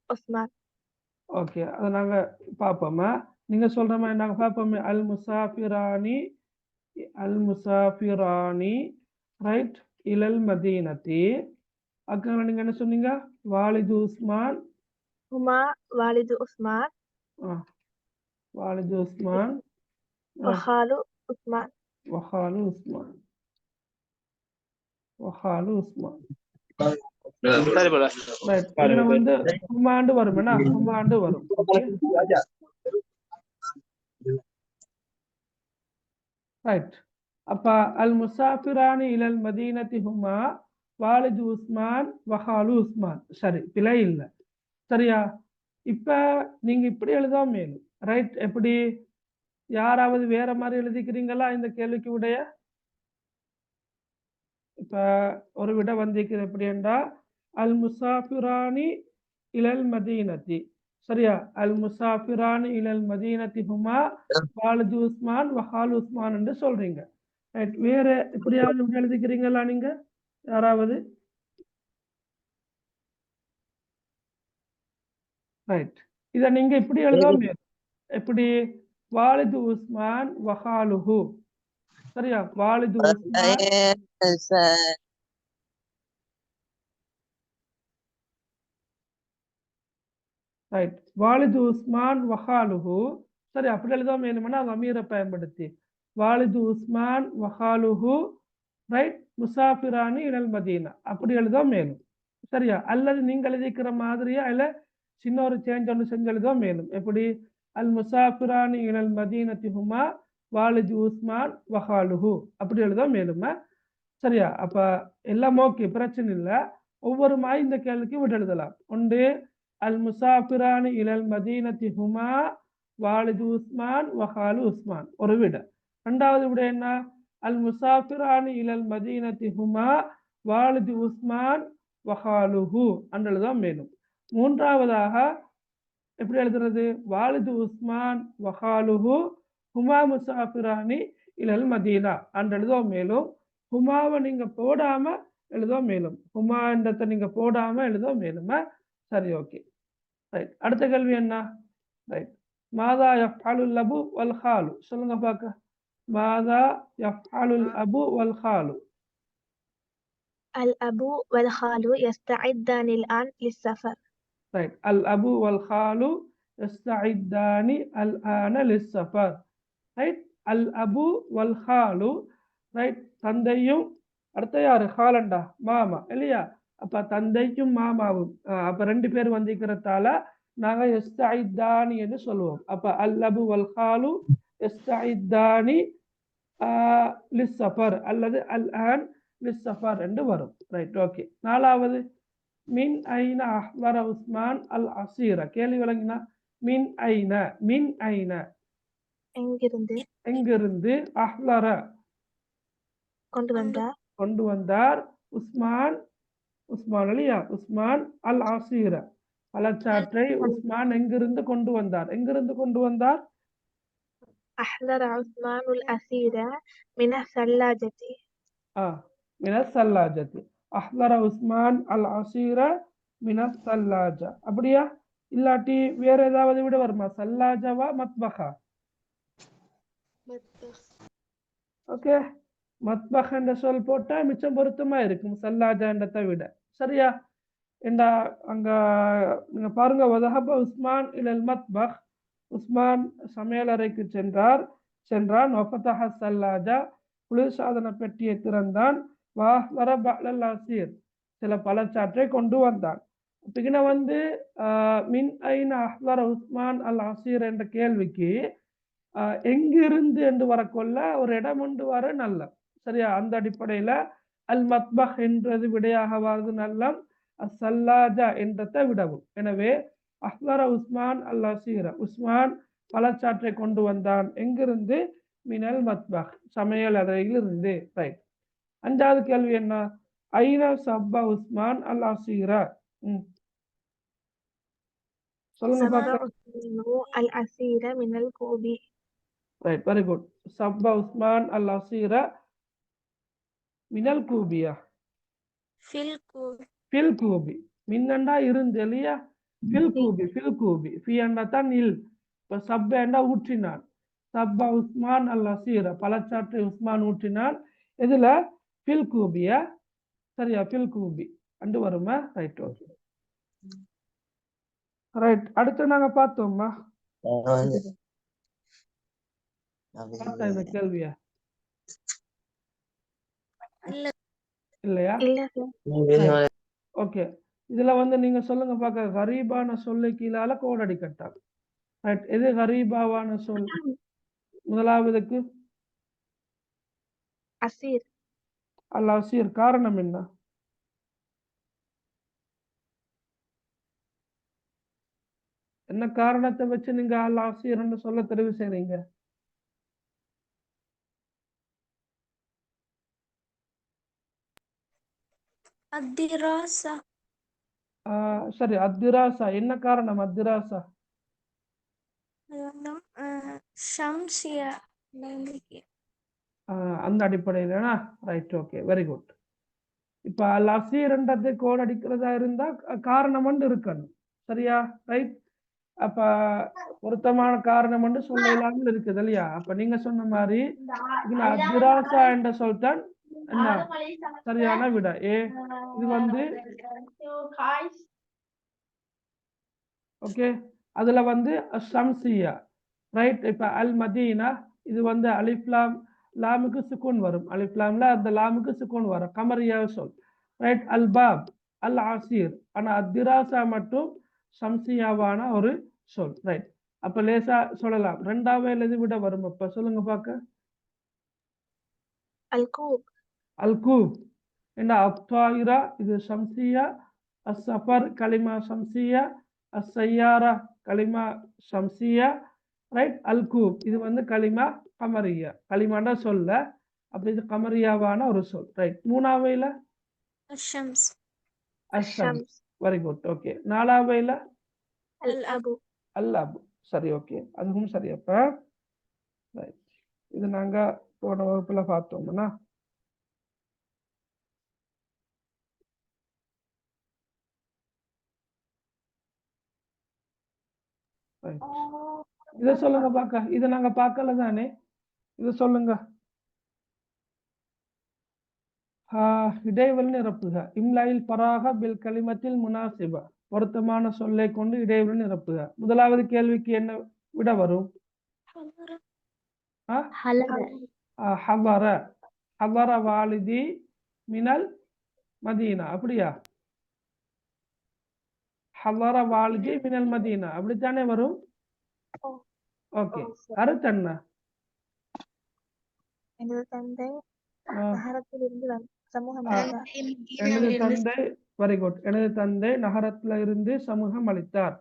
عثمان. ஓகே, அதை நாங்க பார்ப்போமா? நீங்க சொல்ற மாதிரி நாங்க பார்ப்போமே. அல் முசாஃபிரானி ரைட் இலல் மதீனத்தி. அக்கா நீங்க என்ன சொன்னீங்க? வாலிது உஸ்மான். هما والد عثمان வாலிது உஸ்மான் وخال عثمان. வஹாலு உஸ்மான். வஹாலு உஸ்மான். ரைட், இதுல வந்து ஹுமாண்டு வரும். என்ன ஹுமாண்டு வரும். ரைட், அப்ப அல் முசாஃபிரானி இலல் மதீனத்தி ஹுமா வாலிது உஸ்மான் வஹாலு உஸ்மான். சரி, பிழை இல்லை. சரியா? இப்ப நீங்க இப்படி எழுதாம மேலும். ரைட், எப்படி? யாராவது வேற மாதிரி எழுதிக்கிறீங்களா இந்த கேள்விக்கு விடைய? இப்ப ஒரு விட வந்திருக்கிறது எப்படி என்றா அல் முசாஃபிரானி இலல் மதீனத்தி. சரியா? அல் முசாஃபிரானி இலல் மதீனத்தி ஹுமா வாலிது உஸ்மான் வஹாலு உஸ்மான் என்று சொல்றீங்க. ரைட், வேற எப்படியாவது எழுதிக்கிறீங்களா நீங்க யாராவது? ரைட், இத நீங்க இப்படி எழுதாம எப்படி? வாலிது உஸ்மான் வஹாலுஹு. சரியா? வாலிது உஸ்மான். ரைட், வாலிது உஸ்மான் வஹாலுஹு. சரி, அப்படி எழுதாம வேணும்னா அமீரை பயன்படுத்தி வாலிது உஸ்மான் வஹாலுஹு ரைட் முசாஃபிரானி இலல் மதீனா அப்படி எழுதாம மேலும். சரியா? அல்லது நீங்க எழுதிக்கிற மாதிரியா இல்ல சின்ன ஒரு சேஞ்ச் ஒன்று செஞ்சு எழுதாம மேலும். எப்படி? அல் முசாஃபிரானி இலல் மதீனத்தி ஹுமா வாலிது உஸ்மான் வஹாலுஹு அப்படி எழுதாம மேலுமா? சரியா? அப்ப எல்லாம் ஓகே, பிரச்சனை இல்லை. ஒவ்வொரு மாய் இந்த கேள்விக்கு விட்டு எழுதலாம். ஒன்று அல் முசாஃபிரானி இலல் மதீனத்தி ஹுமா வாலிது உஸ்மான் வஹாலு உஸ்மான் ஒரு விட. ரெண்டாவது விட என்ன? அல் முசாஃபிரானி இலல் மதீனத்தி ஹுமா வாலிது உஸ்மான் வஹாலுஹு என்று எழுதாம மேலும். மூன்றாவதாக எப்படி எழுதுறது? வாலிது உஸ்மான் வஹாலுஹு ஹுமா முசாஃபிரானி இலல் மதீனா என்று எழுதுவோம். மேலும் ஹுமாவை நீங்க போடாம எழுதுவோம். மேலும் ஹுமா என்றதை நீங்க போடாம எழுதுவோம். மேலுமா? சரி, ஓகே. ரைட், அடுத்த கேள்வி என்ன? ரைட், மாதா யஃப்அலுல் அபு வல் ஹாலு. சொல்லுங்க பாக்க. மாதா யஃப்அலுல் அபு வல் ஹாலு. الأب والخال يستعدان الآن للسفر. ரைட், அல் அபு வல் ஹாலு யஸ்தஇத்தானி அல் ஆன லிஸ்ஸஃபர். ரைட், அல் அபு வல் ஹாலு. ரைட், தந்தையும் அடுத்த யாரு? ஹாலண்டா மாமா இல்லையா? அப்ப தந்தைக்கும் மாமாவும் அப்ப ரெண்டு பேர் வந்திருக்கிறதால நாங்க யஸ்தஇத்தானி என்று சொல்லுவோம். அப்ப அல் அபு வல் ஹாலு யஸ்தஇத்தானி லிஸ்ஸஃபர் அல்லது அல் ஆன் லிஸ்ஸஃபர் என்று வரும். Right, okay. நாலாவது மின் ஐன அஹ்லர உஸ்மான் அல் அசீர. கேள்வி விளங்கினா? மின் ஐன, மின் ஐன எங்கிருந்து எங்கிருந்து, அஹ்லர கொண்டு வந்தார், உஸ்மான் உஸ்மான் இல்லையா? உஸ்மான் அல் அசீர பழச்சாற்றை உஸ்மான் எங்கிருந்து கொண்டு வந்தார்? எங்கிருந்து கொண்டு வந்தார்? أحضر عثمان الأسير من الثلاجة. மின சல்லாஜத்தி. அஹ்லர உஸ்மான் அல் அசீர மின சல்லாஜா. அப்படியா? இல்லாட்டி வேற ஏதாவது விட வருமா? சல்லாஜாவா மத்பஹா? ஓகே, மத்பஹ் என்ற சொல் போட்டா மிச்சம் பொருத்தமா இருக்கும் சல்லாஜான்றதை விட. சரியா? ஏண்டா அங்க நீங்க பாருங்க, வதஹப உஸ்மான் இலல் மத்பஹ். உஸ்மான் சமையலறைக்கு சென்றான். வஃபதஹ சல்லாஜா குளிர்சாதன பெட்டியை திறந்தான். வாஹ்லர பஅலல் அசீர் சில பழச்சாற்றை கொண்டு வந்தான். பின்ன வந்து மின் ஐன அஹ்லர உஸ்மான் அல் அசீர் என்ற கேள்விக்கு எங்கிருந்து என்று வரக்கொள்ள ஒரு இடம் ஒன்று வர நல்ல. சரியா? அந்த அடிப்படையில அல் மத்பஹ் என்றது விடையாக வருது நல்ல. சல்லாஜா என்றதை விடவும். எனவே அஹ்லர உஸ்மான் அல் அசீர, உஸ்மான் பழச்சாற்றை கொண்டு வந்தான். எங்கிருந்து? மினல் மத்பஹ் சமையல் அறையிலிருந்து. ரைட். அஞ்சாவது கேள்வி என்ன? ஐன சப்பா உஸ்மான் அல் அசீர. சொல்லுங்க பார்க்கலாம். الأسير من الكوب. Right, very good. சப்பா உஸ்மான் அல் அசீர மினல் கூபியா Fil Kub. ஃபில் கூபி மின்னண்டா இருந்து இல்லையா ஃபில் கூபி ஃபியண்டா தான் இல் இப்போ சப்பேண்டா ஊற்றினான் சப்பா உஸ்மான் அல் அசீர பழச்சாற்றை உஸ்மான் ஊற்றினான் இதுல ஃபில் கூபியா சரியா ஃபில் கூபி அண்டு வருமா ரைட் ஓகே ரைட் அடுத்து நாங்க பார்த்தோம்மா பார்த்தா இந்த கேள்வியா இல்ல இல்லையா இல்ல சார். ஓகே இதுல வந்து நீங்க சொல்லுங்க பார்க்க கரீபான சொல்லு கீழால கோடடி கட்டாங்க ரைட் எது கரீபாவான சொல் முதலாவதுக்கு அசீர். அல் அசீர் காரணம் என்ன என்ன காரணத்தை வச்சு நீங்க அல் அசீர்னு சொல்ல தெரிவு செய்றீங்க Ad-dirasa. சரி அத்திராசா என்ன காரணம் அத்திராசா Shamsia. அந்த அடிப்படையிலனா ரைட் ஓகே வெரி குட் இப்ப அல் அசீர்ன்றது கோட் அடிக்கிறதா இருந்தா காரணம் ஒன்று இருக்கணும் சரியா ரைட் அப்ப பொருத்தமான காரணம் ஒன்று சொல்ல இல்லாமல் இருக்குது இல்லையா அப்ப நீங்க சொன்ன மாதிரி இதுல அத்திராசா என்ற சொல்தான் என்ன சரியான விட இது வந்து ஓகே அதுல வந்து ஷம்சியா ரைட் இப்ப அல் மதீனா இது வந்து அலிஃப்லாம் லாமுக்கு சுக்கூன் வரும் அலிஃப்லாம்ல அந்த லாமுக்கு சுக்கூன் வரும் கமரியா சொல் ரைட் அல் பாப் அல் ஆசீர் ஆனா அத்திராசா மட்டும் ஷம்சியாவான ஒரு சொல் ரைட் அப்ப லேசா சொல்லலாம் ரெண்டாவது எது விட வரும் அப்ப சொல்லுங்க பாக்க அல்கூப். அல்கூப் என்ன அத்தாயிரா இது ஷம்சியா அஸ்ஸஃபர் கலிமா ஷம்சியா அஸ்ஸையாரா கலிமா ஷம்சியா ரைட் அல்கூப் இது வந்து கலிமா கமரியா கலிமாண்டா சொல்ல அப்படி இது கமரியாவான ஒரு சொல் ரைட் மூணாவையில Shams. அஷம்ஸ் வெரி குட் ஓகே நாலாவையில அல்-அபு. அல்லாபு சரி ஓகே அதுவும் சரியப்ப ரைட் இது நாங்க போன வகுப்புல பார்த்தோம்னா இத சொல்லுங்க பாக்க இது நாங்க பார்க்கல தானே இது சொல்லுங்க இடைவெளி நிரப்புக இம்லாயில் பராக பில் கலிமத்தில் முனாசிபா பொருத்தமான சொல்லை கொண்டு இடைவெளி நிரப்புக முதலாவது கேள்விக்கு என்ன விட வரும் ஹவர ஹவர வாலிதி மினல் மதீனா அப்படியா ஹவர வாலிதி மினல் மதீனா அப்படித்தானே வரும் ஓகே கருத்து என்ன எனது தந்தை நகரத்திலிருந்து சமூகம் எனது தந்தை வெரி குட் எனது தந்தை நகரத்துல இருந்து சமூகம் அளித்தார்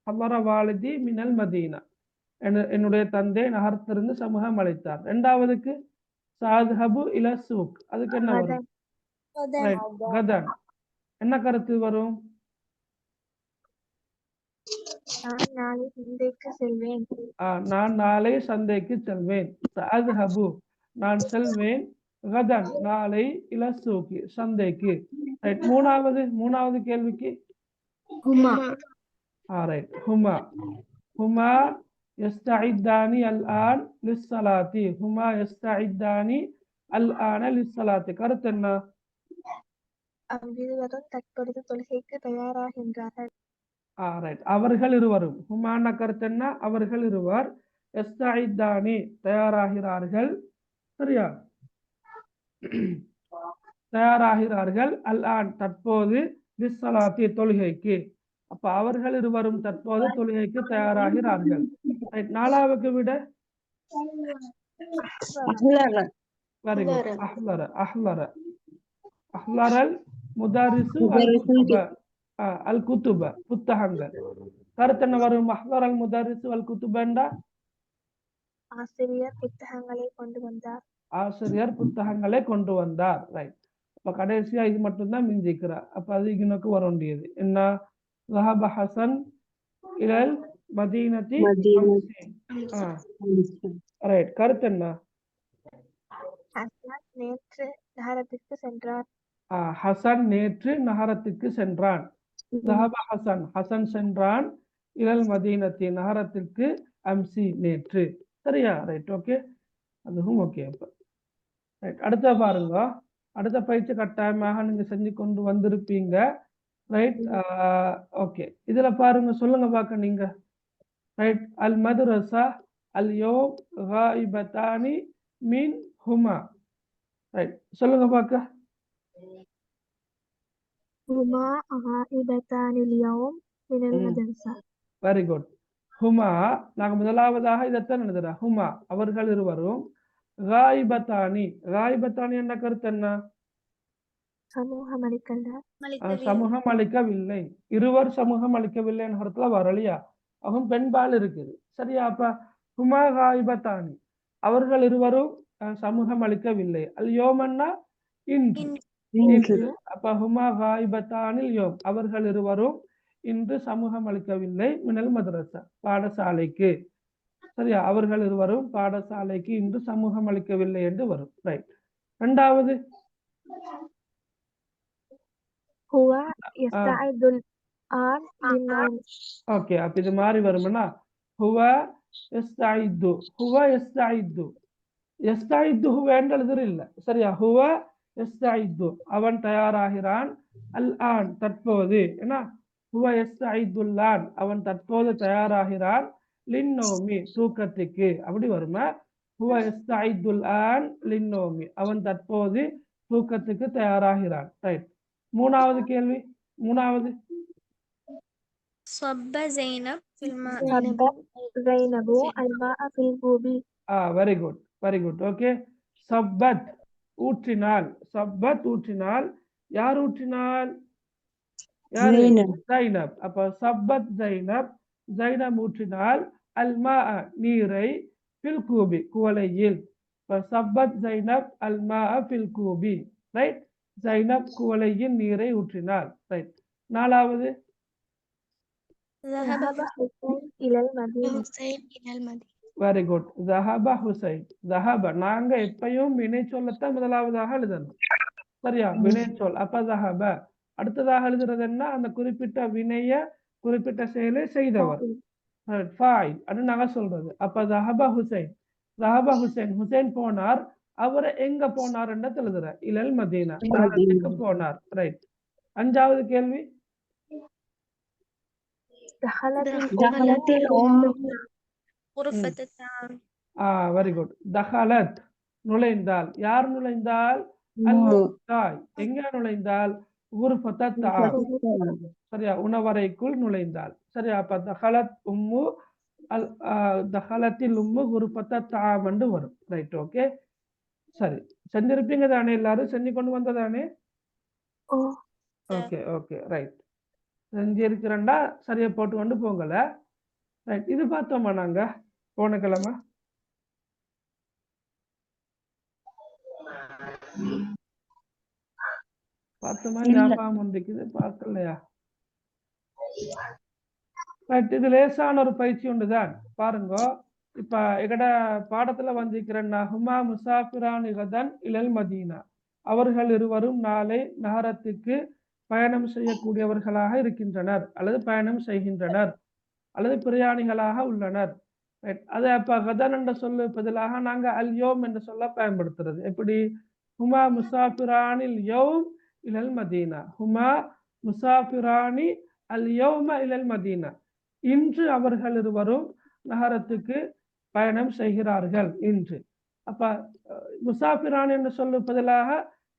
ஹவர வாலிதி மினல் மதீனா என்னுடைய தந்தை நகரத்திலிருந்து சமூகம் அளித்தார் இரண்டாவதுக்கு சாத்ஹபு இல சூக் அதுக்கு என்ன வரும் கதன் என்ன கருத்து வரும் நான் நாளை சந்தைக்கு செல்வேன். நான் நாளை சந்தைக்கு செல்வேன் சாத்ஹபு நான் செல்வேன் கதன் நாளை இல சூக்கி சந்தைக்கு ரைட் மூணாவது கேள்விக்கு ஹுமா. ரைட் ஹுமா ஹுமா يستعدان الآن للصلاة هما يستعدان الآن للصلاة கருத்து என்ன அவ்விருவரும் தற்பொழுது தொழுகைக்கு தயாராகின்றார்கள். ரைட் அவர்கள் இருவரும் ஹுமான கருத்து என்ன அவர்கள் இருவர் يستعدان தயாராகிறார்கள் சரியா தயாராகிறார்கள் அல்ஆன் தற்போது லிஸ்ஸலாத்தி தொழுகைக்கு அப்ப அவர்கள் இருவரும் தற்போது தொழுகைக்கு தயாராகிறார்கள் நாலாவுக்கு விட வெரி குட் அஹ்லர அஹ்லர அஹ்லரல் முதாரிசு அல் குத்துப புத்தகங்கள் கருத்து என்ன வரும் அஹ்லரல் முதாரிசு அல் குத்துபண்டா ஆசிரியர் புத்தகங்களை கொண்டு வந்தார். ஆசிரியர் புத்தகங்களை கொண்டு வந்தார் ரைட் அப்ப கடைசியா இது மட்டும்தான் மிஞ்சிக்கிறார் அப்ப அது இங்கனுக்கு வர வேண்டியது என்ன ذهب حسن إلى المدينة ரைட் கருத்து என்ன ஹசன் நேற்று நகரத்திற்கு சென்றார். ஹசன் நேற்று நகரத்துக்கு சென்றான். ذهب ஹசன், ஹசன் சென்றான். இலல் மதீனத்தி நகரத்திற்கு, அம்சி நேற்று. சரியா? ரைட், ஓகே, அதுவும் ஓகே. அப்ப ரைட், அடுத்த பாருங்க. அடுத்த பயிற்சி கட்டாயமாக நீங்க செஞ்சு கொண்டு வந்திருப்பீங்க. Right, okay. இதுல பாருங்க, சொல்லுங்க பார்க்க நீங்க. ரைட், அல் மதுரசா அல் யோம் காயிபத்தானி மின் ஹுமா. ரைட், சொல்லுங்க பார்க்க. هما غائبتان اليوم من المدرسة. Very good. ஹுமா, நாங்க முதலாவதாக இதைத்தான் எழுதுறோம். ஹுமா அவர்கள் இருவரும். காயிபத்தானி, காயிபத்தானி என்ன கருத்து என்ன? சமூகம் அளிக்கல்ல. சமூகம் அளிக்கவில்லை. இருவர் சமூகம் அளிக்கவில்லை என்ற கருத்துல வரலையா? அவங்க பெண்பால் இருக்குது. சரியா? அப்ப ஹுமா காயிபத்தானி, அவர்கள் இருவரும் சமூகம் அளிக்கவில்லை. அல் யோமன்னா இன்று. இன்று. அப்ப ஹுமா காயிபத்தானில் யோம், அவர்கள் இருவரும் இன்று சமூகம் அளிக்கவில்லை. மினல் மதரசா, பாடசாலைக்கு. சரியா? அவர்கள் இருவரும் பாடசாலைக்கு இன்று சமூகம் அளிக்கவில்லை என்று வரும். ரைட். இரண்டாவது, هو يستعد الآن للنوم. ஓகே, அப்ப இது மாதிரி வரும்னா ஹுவ யஸ்தஇது, ஹுவ யஸ்தஇது, யஸ்தஇது ஹுவ என்று எழுதுறில்ல. சரியா? ஹுவ யஸ்தஇது, அவன் தயாராகிறான். அல் ஆன், தற்போது. ஏன்னா ஹுவ யஸ்தஇதுல் ஆன், அவன் தற்போது தயாராகிறான். லின்னோமி, தூக்கத்துக்கு. அப்படி வருமா? ஹுவ யஸ்தஇதுல் ஆன் லின்னோமி, அவன் தற்போது தூக்கத்துக்கு தயாராகிறான். ரைட். மூணாவது கேள்வி. மூணாவது, صب زينب في الماء. زينب الماء في الكوب. Very good, very good, okay. சப்பத், ஊற்றினாள். சப்பத், ஊற்றினாள். யார் ஊற்றினாள்? யாரு? ஜைனப். அப்ப சப்பத் ஜைனப், ஜைனப் ஊற்றினாள். அல்மா, நீரை. ஃபில் கூபி, குவளையில். சப்பத் ஜைனப் அல்மா ஃபில் கூபி. ரைட். ஜைனப் குவளையில் நீரை ஊற்றினாள். ரைட். நாலாவது, ذهب حسين إلى المدينة. حسين إلى المدينة. Very good. ஜஹப ஹுசைன். ஜஹப, நாங்க எப்பயும் வினை சொல்லத்தான் முதலாவதாக எழுதணும். சரியா? வினை சொல். அப்ப ஜஹப. அடுத்ததாக எழுதுறது என்ன? அந்த குறிப்பிட்ட வினைய, குறிப்பிட்ட செயலை செய்தவர். ஃபாயில் அப்படின்னு நாங்க சொல்றது. அப்ப ஜஹப ஹுசைன், ஜஹப ஹுசைன், ஹுசைன் போனார். அவரை எங்க போனார் என்று எழுதுற. இலல் மதீனா, நகரத்துக்கு போனார். ரைட். அஞ்சாவது கேள்வி. دخلت غرفة الطعام. Very good. தஹலத், நுழைந்தாள். யார் நுழைந்தாள்? தாய். எங்க நுழைந்தாள்? குர்ஃபத்தத் தஆம். சரியா? உணவறைக்குள் நுழைந்தாள். சரியா? அப்ப தஹலத் உம்மு தஹலத்தில் உம்மு குர்ஃபத்தத் தஆம் என்று வரும். Right, okay. சரி, செஞ்சிருப்பீங்க தானே? எல்லாரும் செஞ்சு கொண்டு வந்ததானே? Okay, okay, right. செஞ்சிருக்கிறேன்டா, சரியா போட்டு கொண்டு போங்கல. ரைட். இது பார்த்தோமா நாங்க போன கிழமை? பார்த்தோமா? ஞாபகம் வந்துக்குது? பார்க்கலையா? ரைட். இது லேசான ஒரு பயிற்சி ஒன்றுதான். பாருங்க, இப்ப எங்கட பாடத்துல வந்திருக்கிறேன்னா, ஹுமா முசாஃபிரான் கதன் இலல் மதீனா, அவர்கள் இருவரும் நாளை நகரத்துக்கு பயணம் செய்யக்கூடியவர்களாக இருக்கின்றனர், அல்லது பயணம் செய்கின்றனர், அல்லது பிரயாணிகளாக உள்ளனர். அது அப்ப கதன் என்ற சொல்லு பதிலாக நாங்க அல் யோம் என்ற சொல்ல பயன்படுத்துறது. எப்படி? ஹுமா முசாஃபிரானில் யோம் இலல் மதீனா, ஹுமா முசாஃபிரானி அல் யோம இலல் மதீனா, இன்று அவர்கள் இருவரும் நகரத்துக்கு பயணம் செய்கிறார்கள் இன்று. அப்ப முசாஃபிரான் என்று சொல்ல பதிலாக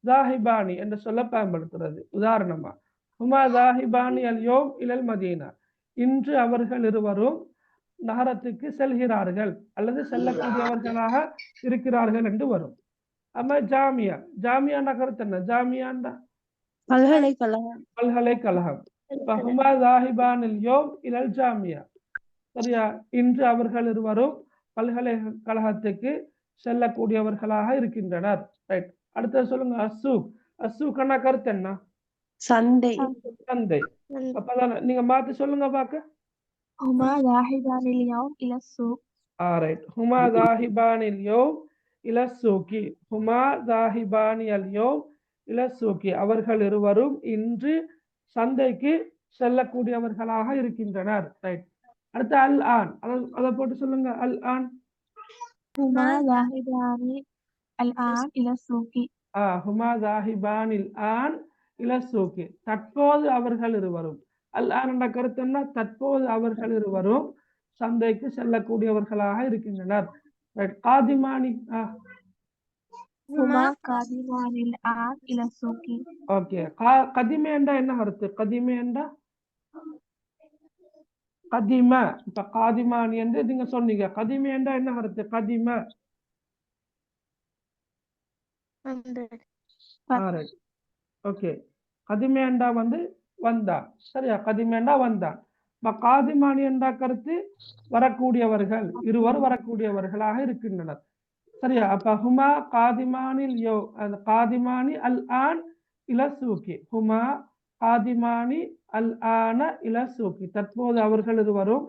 ஜாஹிபானி என்று சொல்ல பயன்படுத்துறது. உதாரணமா, ஹுமா ஜாஹிபானி அல் யோம் இலல் மதீனா, இன்று அவர்கள் இருவரும் நகரத்துக்கு செல்கிறார்கள் அல்லது செல்லக்கூடியவர்களாக இருக்கிறார்கள் என்று வரும். அப்ப ஜாமியா, ஜாமியாண்ட கருத்து என்ன? ஜாமியாண்டா பல்கலைக்கழகம். பல்கலைக்கழகம். ஹுமா ஜாஹிபானில் யோம் இலல் ஜாமியா. சரியா? இன்று அவர்கள் இருவரும் பல்கலைக்கழகத்துக்கு செல்லக்கூடியவர்களாக இருக்கின்றனர். ரைட். அடுத்த சொல்லுங்க. அசூக், அசூக்கான கருத்து என்ன? சந்தை. சந்தை. அப்பதான் நீங்க மாத்தி சொல்லுங்க பாக்க. هما ذاهبان اليوم إلى السوق. ரைட். ஹுமா ஜாஹிபானில் யோம் இலசூக்கி ஹுமா தாஹிபானி அல்யோம் இலசூக்கி அவர்கள் இருவரும் இன்று சந்தைக்கு செல்லக்கூடியவர்களாக இருக்கின்றனர். ரைட். அடுத்து அல் ஆன், அதை போட்டு சொல்லுங்க. அல் ஆன். هما ذاهبان الآن إلى السوق. ஹுமா தாஹிபானில் ஆன் இலசூக்கி தற்போது அவர்கள் இருவரும். அல் ஆன் என்ற கருத்து என்ன? தற்போது அவர்கள் இருவரும் சந்தைக்கு செல்லக்கூடியவர்களாக இருக்கின்றனர். ரைட். காதிமானி هما قادمان الآن إلى السوق. ஓகே. கதிமே என்றா என்ன கருத்து? கதிமே என்றா கதிம. இப்ப காதிமானி என்று நீங்க சொன்னீங்க. கதிமே என்றா என்ன கருத்து? கதிம. ஓகே. கதிமேண்டா வந்து வந்தான். சரியா? கதிமேண்டா வந்தான். காதிமானி என்றா கருத்து வரக்கூடியவர்கள், இருவர் வரக்கூடியவர்களாக இருக்கின்றனர். சரியா? அப்ப ஹுமா காதிமானில் யோ, அந்த காதிமானி அல் ஆன் இலசூக்கி. ஹுமா காதிமானி அல் ஆன இலசூக்கி தற்போது அவர்கள் இருவரும்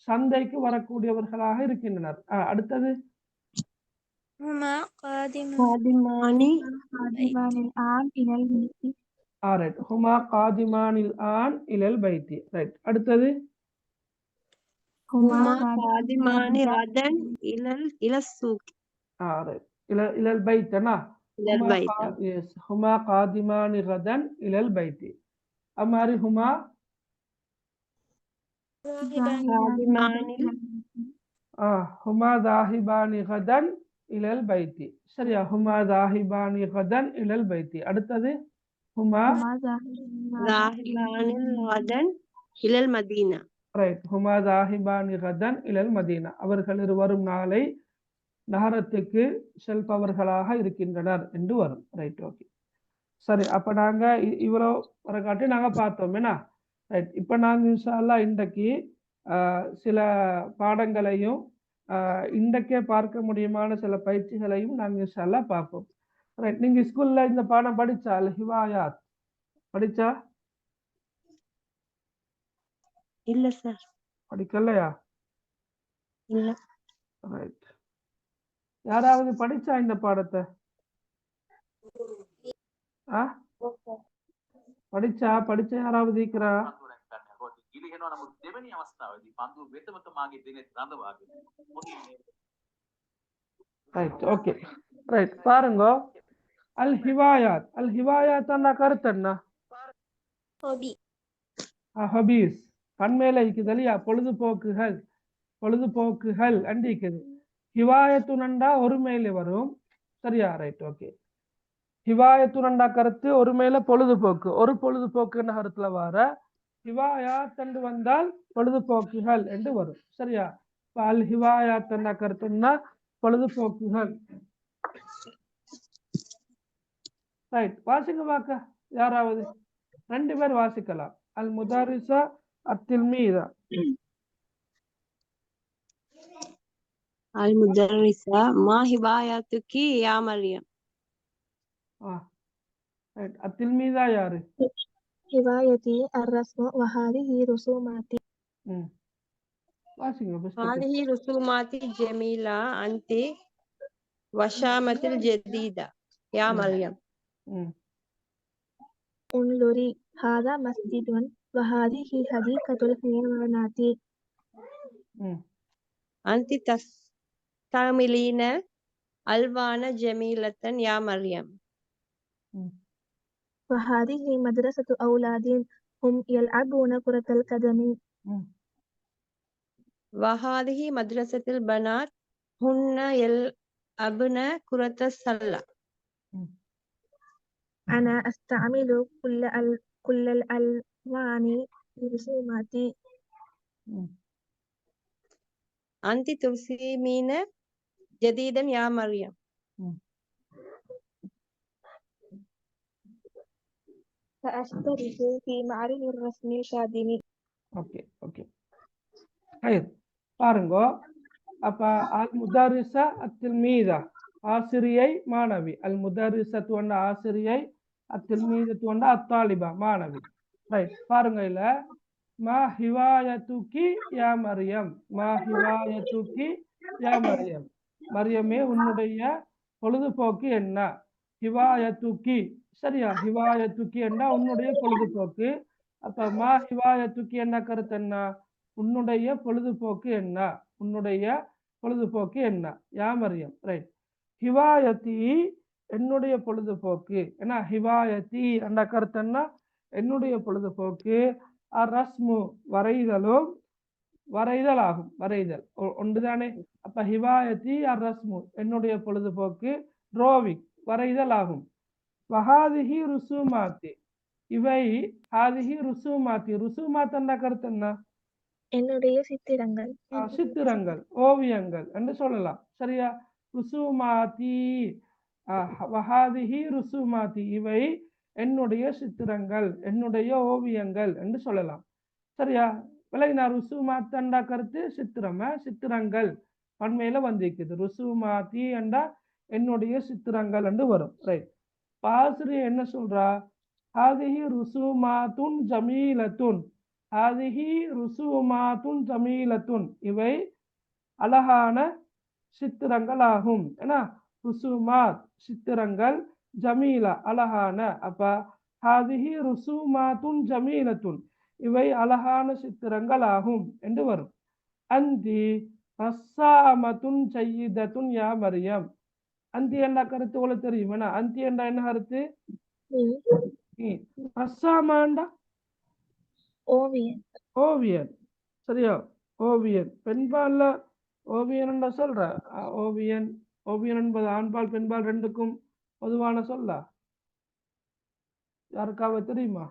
சந்தைக்கு வரக்கூடியவர்களாக இருக்கின்றனர். அடுத்தது هما காதிமானி الآن إلى البيت. ரைட். ஹுமா காதிமானில் ஆன் இலல் பைத்தி. ரைட். அடுத்தது ஹுமா காதிமானி கதன் இலசூக். ரைட். இலல் பைத்தனா இலல் பைத். எஸ். ஹுமா காதிமானி கதன் இலல் பைத்தி. அம்மாரி ஹுமா காதிமானி ஹுமா தாஹிபானி கதன் இலல் பைத்தி. சரியா? ஹுமா தாஹிபானி கதன் இலல் பைத்தி. அடுத்தது ஹுமா தாஹிபானி கதன் இலல் மதீனா. ரைட். ஹுமா தாஹிபானி கதன் இலல் மதீனா அவர்கள் இருவரும் நாளை நகரத்துக்கு செல்பவர்களாக இருக்கின்றனர் என்று வரும். ரைட். ஓகே. சரி. அப்ப நாங்க இவ்வளோ வரக்காட்டி நாங்க பார்த்தோம் என்ன? ரைட். இப்ப நாங்க இன்ஷா அல்லாஹ் இன்றைக்கு சில பாடங்களையும் இன்றைக்கே பார்க்க முடியுமான சில பயிற்சிகளையும் நாங்கள் இன்ஷா அல்லாஹ் பார்ப்போம். ரைட். நீங்க ஸ்கூல்ல இந்த பாடம் படிச்சா? அல் ஹிவாயாத் படிச்சா? இல்ல சார். படிக்கலையா? இல்ல. ரைட். யாராவது படிச்சா இந்த பாடத்தை? படிச்ச யாராவது இருக்கிறா? ரைட். ஓகே. ரைட். பாருங்க. அல் ஹிவாயாத். அல் ஹிவாயாத் என்ன கருத்து என்ன? ஹபீஸ் கண்மேல இருக்குது இல்லையா? பொழுதுபோக்குகள் அண்டிக்குது. ஹிவாயத்துனண்டா ஒருமையில வரும். சரியா? ரைட். ஓகே. ஹிவாயத்துனண்டா கருத்து ஒருமையில பொழுதுபோக்கு, ஒரு பொழுதுபோக்கு என்ற கருத்துல வர ஹிவாயாத் என்று வந்தால் பொழுதுபோக்குகள் என்று வரும். சரியா? அல் ஹிவாயாத் என்ற கருத்துன்னா பொழுதுபோக்குகள். ரைட். வாசிக்க வாக்க யாராவது 2 பேர் வாசிக்கலாம். அல் முதாரிசா அத்தில்மீதா. அல் முதர்ரிஸா மா ஹிவாயத்துக்கி யா மரியம். ரைட். அத்தில்மீதா யாரு? هوايتي الرسم وهذه رسوماتي. வாசிங்க. هذه رسوماتي جميلة أنت وشامة الجديدة يا مريم. انظري هذا مسجد وهذه حديقة الحيوانات. أنت تستعملين ألوان جميلة يا مريم. وهذه مدرسة أولاد هم يلعبون كرة القدم. وهذه مدرسة البنات هن يلعبن كرة السلة. أنا أستعمل كل الألوان برسوماتي. أنت ترسمين جديدا يا مريم. سأشترك في معرض الرسم القادم. ஓகே. ஓகே. பாருங்க. அப்ப அல் முதாரிசா அத்தில்மீதா ஆசிரியை மாணவி. அல் முதாரிசத்து வந்த ஆசிரியை, அத்தில்மீதத்து வந்த அத்தாலிபா மாணவி. ரைட். பாருங்க. இல்ல மா ஹிவாயத்துக்கி யா மரியம். மா ஹிவாயத்துக்கி யா மரியம். மரியமே உன்னுடைய பொழுதுபோக்கு என்ன? ஹிவாயத்துக்கி, சரியா? ஹிவாயத்துக்கி என்றா உன்னுடைய பொழுதுபோக்கு. அப்ப மா ஹிவாயத்துக்கி என்ன கருத்து என்ன? உன்னுடைய பொழுதுபோக்கு என்ன? உன்னுடைய பொழுதுபோக்கு என்ன? யா மரியம், ரைட். ஹிவாயத்தி, என்னுடைய பொழுதுபோக்கு என்ன? ஹிவாயத்தி என்ற கருத்து என்ன? என்னுடைய பொழுதுபோக்கு ரஸ்மு, வரைதலும் வரைதல் ஆகும். வரைதல் ஒன்றுதானே. அப்ப ஹிவாயத்தி ரஸ்மு, என்னுடைய பொழுதுபோக்கு ட்ரோவிங், வரைதல் ஆகும். வஹாதிஹி ருசுமாத்தி, இவை ஹாதிஹி ருசுமாத்தி, ருசுமாத் என்ற கருத்து என்ன? என்னுடைய சித்திரங்கள். சித்திரங்கள், ஓவியங்கள் என்று சொல்லலாம், சரியா? ருசுமாத்தி, வஹாதிஹி ருசுமாத்தி, இவை என்னுடைய சித்திரங்கள், என்னுடைய ஓவியங்கள் என்று சொல்லலாம், சரியா? விலகினா ருசுமாத் என்ற கருத்து சித்திரம, சித்திரங்கள் பண்மையில வந்திருக்குது. ருசுமாத்தி என்றா என்னுடைய சித்திரங்கள் என்று வரும், ரைட். ஆசிரியர் என்ன சொல்றா? ஹாதிஹி ருசுமாத்துன் ஜமீலத்துன், ஹாதிஹி ருசுமாத்துன் ஜமீலத்துன், இவை அழகான சித்திரங்கள் ஆகும். ஏன்னா ருசுமாத் சித்திரங்கள், ஜமீலா அழகான. அப்ப ஹாதிஹி ருசுமாத்துன் ஜமீலத்துன், இவை அழகான சித்திரங்கள் ஆகும் என்று வரும். அந்தி ரஸ்ஸாமத்துன் ஜய்யிதத்துன் யா மரியம், அந்தி என்ற கருத்து உங்களுக்கு தெரியும். ஏன்னா அந்தி என்ற என்ன கருத்து? ரஸ்ஸாமாண்டா ஓவியன். ஓவியன், சரியா? ஓவியன் பெண்பால்ல ஓவியன் என்ற சொல்ற. ஓவியன், ஓவியன் என்பது ஆண்பால் பெண்பால் ரெண்டுக்கும் பொதுவான சொல்ல. யாருக்காவது தெரியுமா?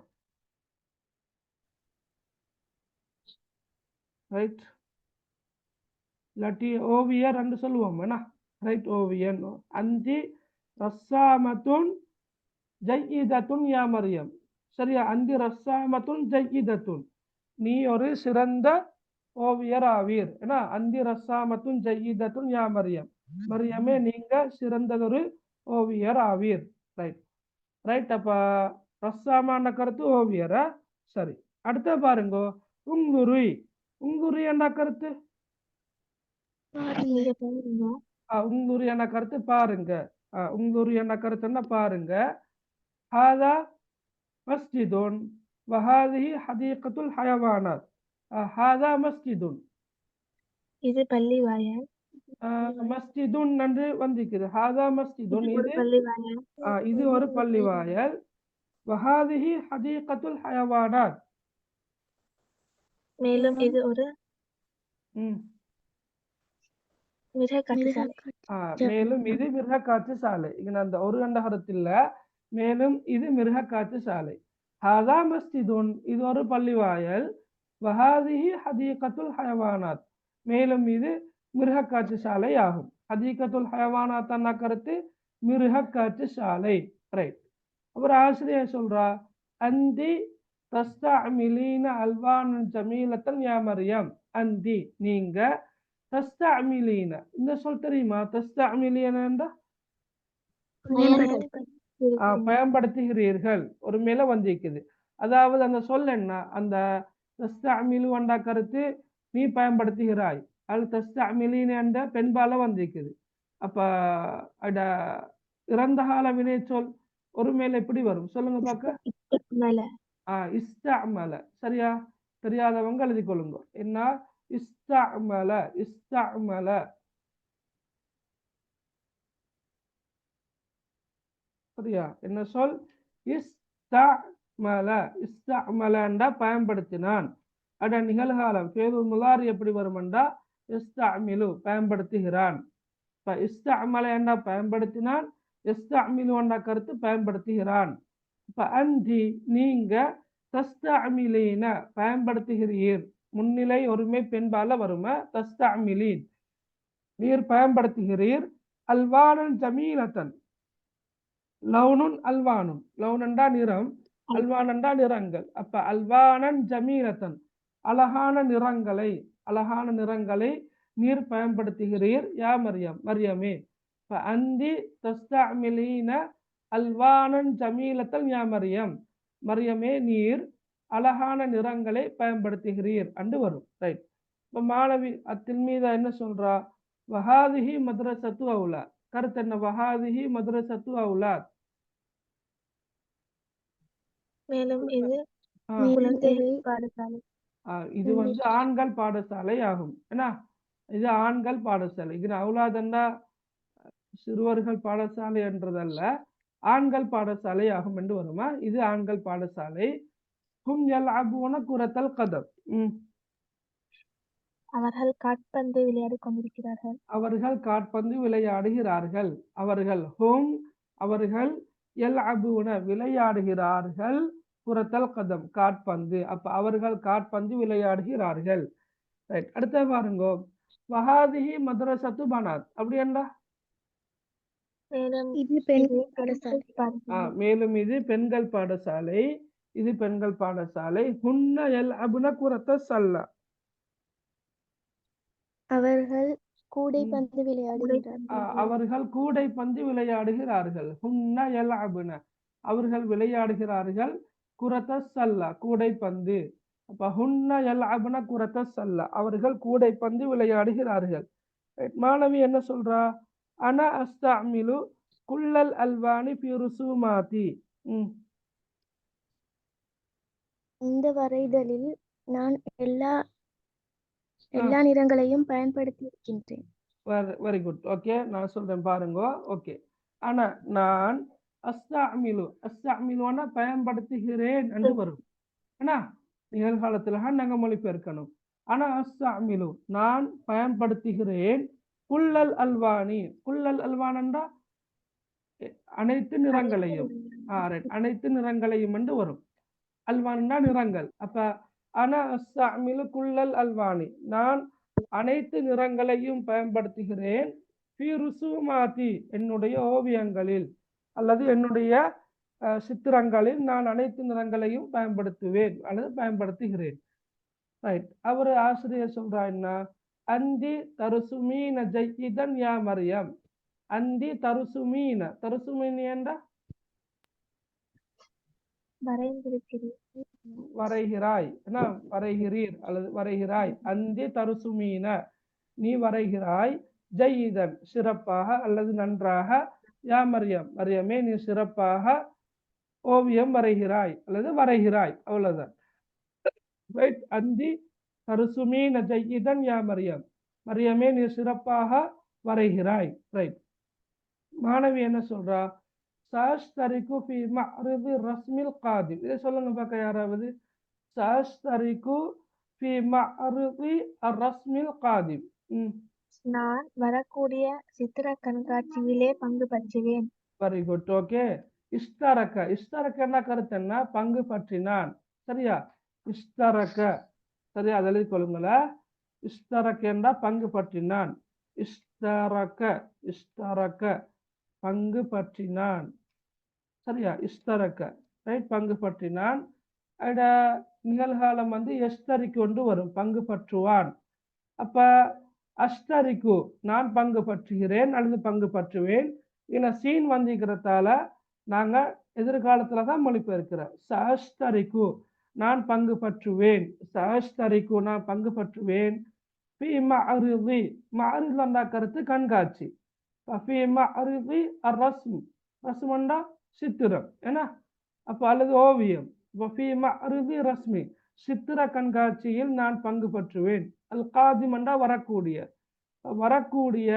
ரைட். இல்லாட்டி ஓவியர் என்று சொல்லுவோம் என்ன? ரைட், ஓவியன். அந்தி ரஸ்ஸாமத்துன் ஜய்யிதத்துன் யா மரியம், சரியா? அந்தி ரஸ்ஸாமத்துன் ஜய்யிதத்துன், நீ ஒரு சிறந்த ஓவியர் ஆவீர். ஏன்னா அந்தி ரஸ்ஸாமத்துன் ஜய்யிதத்துன் யா மரியம், மரியமே நீங்க சிறந்ததொரு ஓவியர் ஆவீர். Right, right. அப்ப ரஸ்ஸாமான கருத்து ஓவியரா? சரி. அடுத்த பாருங்க, உங்குரி. உங்குரி என்ற கருத்து? உங்குரி என்ற கருத்து பாருங்க. உங்குரி என்ற கருத்து என்ன? பாருங்க. ஹாதா மஸ்ஜிதுன் வஹாதிஹி ஹதீகத்துல் ஹயவானாத். ஹாதா மஸ்ஜிதுன், இது பள்ளிவாயல். மஸ்ஜிதுன் என்று வந்திருக்குது. ஹாதா மஸ்ஜிதுன், இது பள்ளிவாயல். இது ஒரு பள்ளிவாயல். வஹாதிஹி ஹதீகத்துல் ஹயவானாத், மேலும் இது ஒரு மிருகக்காட்சி சாலை. மேலும் இது மிருகக்காட்சி சாலை. இங்க அந்த ஒரு கண்ட கருத்தில் மேலும் இது மிருகக்காட்சி சாலை. ஹாதா மஸ்ஜிதுன், இது ஒரு பள்ளிவாயல். வஹாதிஹி ஹதீகத்துல் ஹயவானாத், மேலும் இது மிருகக்காட்சி சாலை ஆகும். ஹதீகத்துல் ஹயவானாத் என்ற கருத்து மிருகக்காட்சி சாலை, ரைட். அப்புறம் ஆசிரியர் சொல்றா, அந்தி தஸ்தஅமிலீன அல்வானன் ஜமீலத்தன் யா மரியம், அந்தி நீங்க, தஸ்தஅமிலீன இந்த சொல் தெரியுமா? தஸ்தஅமிலீன என்றா பயன்படுத்துகிறீர்கள், ஒரு மேல வந்திருக்குது. அதாவது அந்த சொல் என்ன? அந்த தஸ்தஅமிலு என்ற கருத்து நீ பயன்படுத்துகிறாய், அது தஸ்தஅமிலீன என்ற பெண்பால வந்திருக்குது. அப்ப அட இறந்த கால வினை சொல் ஒரு மேல எப்படி வரும் சொல்லுங்க பாக்க? இஸ்தஅமல, சரியா? தெரியாதவங்க எழுதி கொள்ளுங்க. என்ன? இஸ்தஅமல, இஸ்தஅமல, சரியா? என்ன சொல்? இஸ்தஅமல, இஸ்தஅமல என்றா பயன்படுத்தினான். அட நிகழ்காலம் ஃபேதுல் முலாரி எப்படி வரும்டா? இஸ்தஅமிலு பயன்படுத்துகிறான். இப்ப இஸ்தஅமல என்றா பயன்படுத்தினான், இஸ்தஅமிலு என்ற கருத்து பயன்படுத்துகிறான். இப்ப அந்தி நீங்க, தஸ்தஅமிலீன பயன்படுத்துகிறீர், முன்னிலை ஒருமை பெண்பால வரும, தஸ்தஅமிலீன் நீர் பயன்படுத்துகிறீர். அல்வானன் ஜமீலத்தன், லவுனுன் அல்வானுன், லவுனண்டா நிறம், அல்வானண்டா நிறங்கள். அப்ப அல்வானன் ஜமீலத்தன் அழகான நிறங்களை, அழகான நிறங்களை நீர் பயன்படுத்துகிறீர் யா மரியம், மரியமே. இப்ப அந்தி தஸ்தஅமிலீன அல்வானன் ஜமீலத்தன் யா மரியம், மரியமே நீர் அழகான நிறங்களை பயன்படுத்துகிறீர் என்று வரும், ரைட். இப்ப மாணவி அத்தில்மீதா என்ன சொல்றா? வஹாதிஹி மദ്രസத்து அவுலா, கருத்து என்ன? வஹாதிஹி மத்ரசத்து அவுலாத். மேலும் இது ஆ, குழந்தைகள் பாடசாலை. இது வந்து ஆண்கள் பாடசாலை ஆகும். என்ன? இது ஆண்கள் பாடசாலை. இது அவுலாதன்னா சிறுவர்கள் பாடசாலை என்றதல்ல, ஆண்கள் பாடசாலை ஆகும் என்று வருமா? இது ஆண்கள் பாடசாலை. ஹும் யல்அபூன குரத்தல் கதம். அவர்கள் காற்பந்து விளையாடிக் கொண்டிருக்கிறார்கள். அவர்கள் காற்பந்து விளையாடுகிறார்கள். அவர்கள் ஹும் அவர்கள் யல்அபூன விளையாடுகிறார்கள், குரத்தல் கதம் காற்பந்து. அப்ப அவர்கள் காற்பந்து விளையாடுகிறார்கள். ரைட். அடுத்த பாருங்க, வஹாதிஹி மദ്രസத்து பனாத். அப்படி என்றா மேலும் இது பெண்கள் பாடசாலை. மேலும் இது பெண்கள் பாடசாலை. இது பெண்கள் பாடசாலை. ஹுன்ன யல்அபுன குரத்த சல்லா. அவர்கள் கூடைப்பந்து விளையாடுகிறார்கள். அவர்கள் கூடைப்பந்து விளையாடுகிறார்கள். ஹுன்ன யல்அபுன அவர்கள் விளையாடுகிறார்கள், குரத்த சல்லா கூடைப்பந்து. அப்ப ஹுன்ன யல்அபுன குரத்த சல்லா அவர்கள் கூடைப்பந்து விளையாடுகிறார்கள். மாணவி என்ன சொல்றா? அனா அஸ்தஅமிலு குல்லல் அல்வானி ஃபி ருசுமாதி. இந்த வரைதலில் நான் எல்லா நிறங்களையும் பயன்படுத்தி இருக்கின்றேன். Very good. ஓகே, நான் சொல்றேன் பாருங்க. ஓகே, ஆனா நான் அஸ்தஅமிலுனா பயன்படுத்துகிறேன் என்று வரும். ஏன்னா நிகழ்காலத்துல நாங்க மொழிபெயர்க்கணும். ஆனா அஸ்தஅமிலு நான் பயன்படுத்துகிறேன், குல்லல் அல்வானி. குல்லல் அல்வான் என்றா அனைத்து நிறங்களையும். அனைத்து நிறங்களையும் என்று வரும். அல்வான்னா நிறங்கள். அப்ப அனா அஸ்தஅமிலு குல்லல் அல்வானி நான் அனைத்து நிறங்களையும் பயன்படுத்துகிறேன், ஃபி ருசுமாதி என்னுடைய ஓவியங்களில் அல்லது என்னுடைய சித்திரங்களில் நான் அனைத்து நிறங்களையும் பயன்படுத்துவேன் அல்லது பயன்படுத்துகிறேன். ரைட். அவர் ஆசிரியர் சொல்றா என்ன? அந்தி தருசுமீன ஜய்யிதன் யா மரியம். அந்தி தருசுமீன. தருசுமீன என்றா வரைகிறாய், என்ன? வரைகிறீர் அல்லது வரைகிறாய். அந்தி தருசுமீன நீ வரைகிறாய், ஜய்யிதன் சிறப்பாக அல்லது நன்றாக, யா மரியம் மரியமே நீ சிறப்பாக ஓவியம் வரைகிறாய் அல்லது வரைகிறாய். அவ்வளவுதான். ரைட். அந்தி தருசுமீன ஜய்யிதன் யா மரியம் மரியமே நீ சிறப்பாக வரைகிறாய். ரைட். மாணவி என்ன சொல்றா? சாஸ்தரிக்கு ஃபி மஅரிதி ரஸ்மில் காதிம். இதை சொல்லுங்க பார்க்க யாராவது. சாஸ்தரிக்கு ஃபி மஅரிதி ரஸ்மில் காதிம். நான் வரக்கூடிய சித்திர கண்காட்சியிலே பங்கு பற்றுவேன். Very good. ஓகே. இஸ்தரக்க. இஸ்தரக்கன்னா கருத்து என்ன? பங்கு பற்றினான். சரியா? இஸ்தரக்க. சரியா? அதை எழுதி கொள்ளுங்கள. இஸ்தரக்க என்றா பங்கு பற்றினான். இஸ்தரக்க. இஸ்தரக்க பங்கு பற்றினான். சரியா? இஸ்தரக்க. ரைட். பங்கு பற்றினான். அட நிகழ்காலம் வந்து எஸ்தரிக்கு கொண்டு வரும், பங்கு பற்றுவான். அப்ப அஸ்தரிக்கு நான் பங்கு பற்றுகிறேன் அல்லது பங்கு பற்றுவேன். ஏன்னா சீன் வந்திக்கிறதால நாங்க எதிர்காலத்துல தான் மொழிபெயர்க்கிறோம். சாஸ்தரிக்கு நான் பங்கு பற்றுவேன். சாஸ்தரிக்கு நான் பங்கு பற்றுவேன். ஃபி மஅரிதி. மஅரிது என்ற கருத்து கண்காட்சி. ஃபி மஅரிதி அர்ரஸ்ம். ரஸ்மண்டா சித்திரம். ஏன்னா அப்ப அல்லது ஓவியம். ஃபி மஅரிதி ரஸ்மி சித்திர கண்காட்சியில் நான் பங்கு பற்றுவேன். அல் காதிம் என்றா வரக்கூடிய. வரக்கூடிய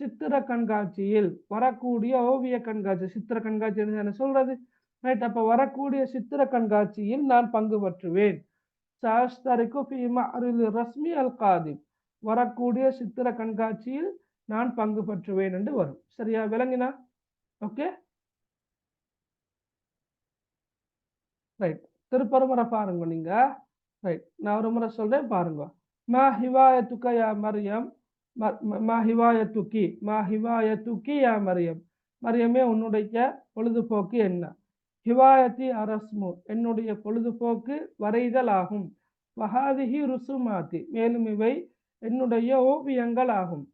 சித்திர கண்காட்சியில், வரக்கூடிய ஓவிய கண்காட்சி. சித்திர கண்காட்சி என்ன சொல்றது? ரைட். அப்ப வரக்கூடிய சித்திர கண்காட்சியில் நான் பங்கு பற்றுவேன். சாஸ்தரிக்கு ஃபி மஅரிதி ரஸ்மி அல் காதிம் வரக்கூடிய சித்திர கண்காட்சியில் நான் பங்கு பற்றுவேன் என்று வரும். சரியா? விளங்கினா? ஓகே. ரைட். திருப்பொரு முறை பாருங்க நீங்க. ரைட். நான் ஒரு முறை சொல்றேன் பாருங்க. மா ஹிவாயத்துக யா மரியம். மா ஹிவாயத்துகி. மா ஹிவாயத்துகி யா மரியம். மரியமே உன்னுடைய பொழுதுபோக்கு என்ன? ஹிவாயத்தி அரஸ்மு என்னுடைய பொழுதுபோக்கு வரைதல் ஆகும். வஹாதிஹி ருசுமாத்தி மேலும் இவை என்னுடைய ஓவியங்கள் ஆகும்.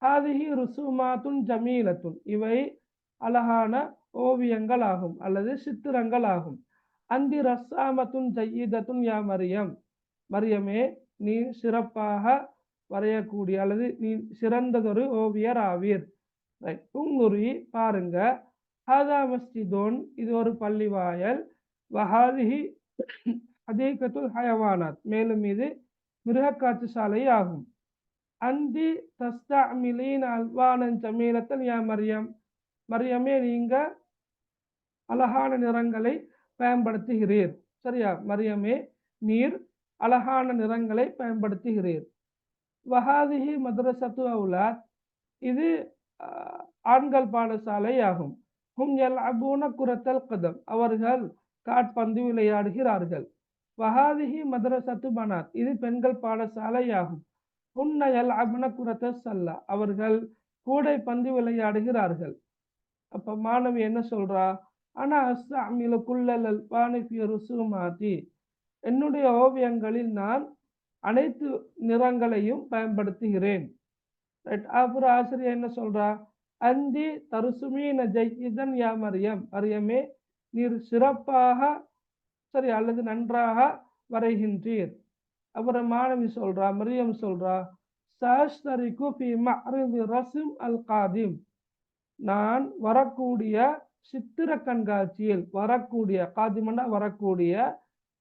ஹாதிஹி ருசுமாத்துன் ஜமீலத்துன் இவை அழகான ஓவியங்கள் ஆகும் அல்லது சித்திரங்கள் ஆகும். அந்தி ரஸ்ஸாமத்துன் ஜய்யிதத்துன் யா மரியம். மரியமே நீ சிறப்பாக வரையக்கூடிய அல்லது நீ சிறந்ததொரு ஓவியர் ஆவீர். ரைட். உங்குரி பாருங்க, ஹாதா மஸ்ஜிதுன் இது ஒரு பள்ளிவாயல், வஹாதிஹி ஹதீகத்துல் ஹயவானாத் மேலும் இது மிருகக்காட்சி சாலை ஆகும். அந்தி தஸ்தஅமிலீன அல்வானன் ஜமீலத்தன் யா மரியம், மரியமே நீங்க அழகான நிறங்களை பயன்படுத்துகிறீர். சரியா மரியமே நீர் அழகான நிறங்களை பயன்படுத்துகிறீர். வஹாதிஹி மദ്രസத்து அவுலாத் இது ஆண்கள் பாடசாலை ஆகும். ஹும் யல்அபூன குரத்தல் கதம் அவர்கள் காற்பந்து விளையாடுகிறார்கள். வஹாதிஹி மദ്രസத்து பனாத் இது பெண்கள் பாடசாலை ஆகும். ஹுன்ன யல்அபுன குரத்தல் சல்லா அவர்கள் கூடை பந்து விளையாடுகிறார்கள். அப்ப மாணவி என்ன சொல்றா, ஆனா அஸ்தஅமிலு குல்லல் அல்வானி ஃபி ருசுமாதி என்னுடைய ஓவியங்களில் நான் அனைத்து நிறங்களையும் பயன்படுத்துகிறேன். அப்புறம் ஆசிரியர் என்ன சொல்றா, அந்தி தருசுமீன ஜய்யிதன் யா மரியம், மரியமே நீர் சிறப்பாக சரி அல்லது நன்றாக வரைகின்றீர். அப்புறம் மாணவி சொல்றா, மரியம் சொல்றா, சாஷ்தரிகு ஃபி மஅரிதி ரஸ்ம் அல் காதிம் நான் வரக்கூடிய சித்திர கண்காட்சியில், வரக்கூடிய காதிமண்டா வரக்கூடிய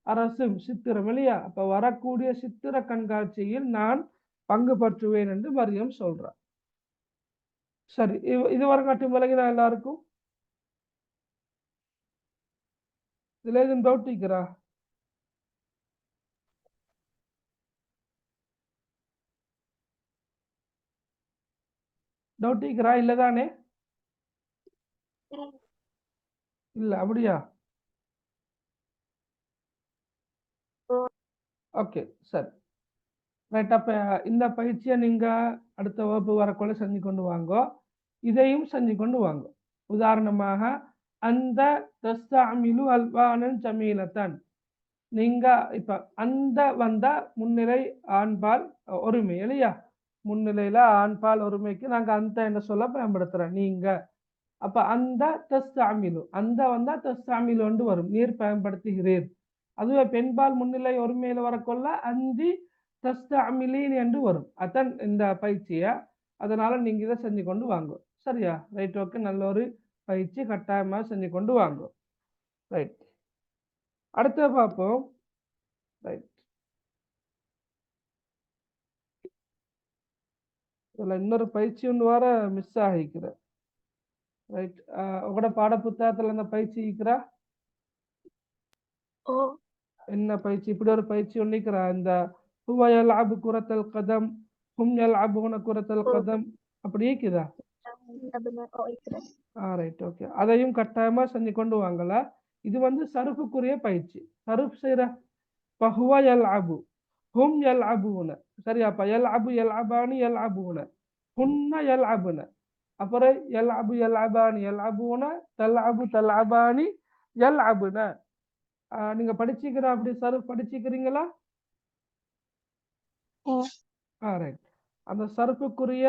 அரசும் சித்திரம் இல்லையா, அப்ப வரக்கூடிய சித்திர கண்காட்சியில் நான் பங்கு பற்றுவேன் என்று மரியம் சொல்றார். சரி, இதுவரை காட்டும் விலகினா எல்லாருக்கும் இதுல எதுவும் டவுட் இருக்கிறா? டவுட் இருக்கிறா இல்லதானே? இல்ல அப்படியா? ஓகே சரி ரைட். அப்ப இந்த பயிற்சியை நீங்க அடுத்த வகுப்பு வரக்குள்ள செஞ்சு கொண்டு வாங்க, இதையும் செஞ்சு கொண்டு வாங்க. உதாரணமாக அந்த தஸ்தஅமிலு அல்வானன் ஜமீலத்தன், நீங்க இப்ப அந்த வந்தா முன்னிலை ஆண்பால் ஒருமை இல்லையா, முன்னிலையில ஆண்பால் ஒருமைக்கு நாங்க அந்த என்ன சொல்ல பயன்படுத்துறோம் நீங்க. அப்ப அந்த தஸ்தஅமிலு அந்த வந்தா தஸ்தஅமிலு வரும், நீர் பயன்படுத்துகிறீர். அதுவே பெண்பால் முன்னிலை ஒருமையில வரக்கொள்ள அந்தி தஸ்தஅமிலீன் என்று வரும். அதான் இந்த பயிற்சிய, அதனால நீங்க இதை செஞ்சு கொண்டு வாங்க. சரியா ரைட். ஓகே, நல்ல ஒரு பயிற்சி கட்டாயமா செஞ்சு கொண்டு வாங்க. ரைட், அடுத்த பார்ப்போம். ரைட், இதுல இன்னொரு பயிற்சி ஒன்று வர மிஸ் ஆகிக்கிற. ரைட், உங்களோட பாட புத்தகத்துல இந்த பயிற்சி இருக்கிறா? என்ன பயிற்சி? இப்படி ஒரு பயிற்சி ஒன்று இருக்கிறா, இந்த ஹுவ யல்அபு குரத்தல் கதம், ஹும் யல்அபூன குரத்தல் கதம், அப்படி இருக்குதா? ரைட், ஓகே, அதையும் கட்டாயமா செஞ்சு கொண்டு வாங்கல. இது வந்து சருஃபுக்குரிய பயிற்சி. சருஃப் செய்யற பஹுவ யல்அபு, ஹும் யல்அபூன, சரியா? அப்ப யல்அபு யல்அபானி யல்அபூன, ஹுன்ன யல்அபுன, அப்புறம் யல்அபு யல்அபானி யல்அபூன, தல்அபு தல்அபானி யல்அபுன. நீங்க படிச்சுக்கிற அப்படி சருஃப் படிச்சுக்கிறீங்களா? ரைட், அந்த சருஃபுக்குரிய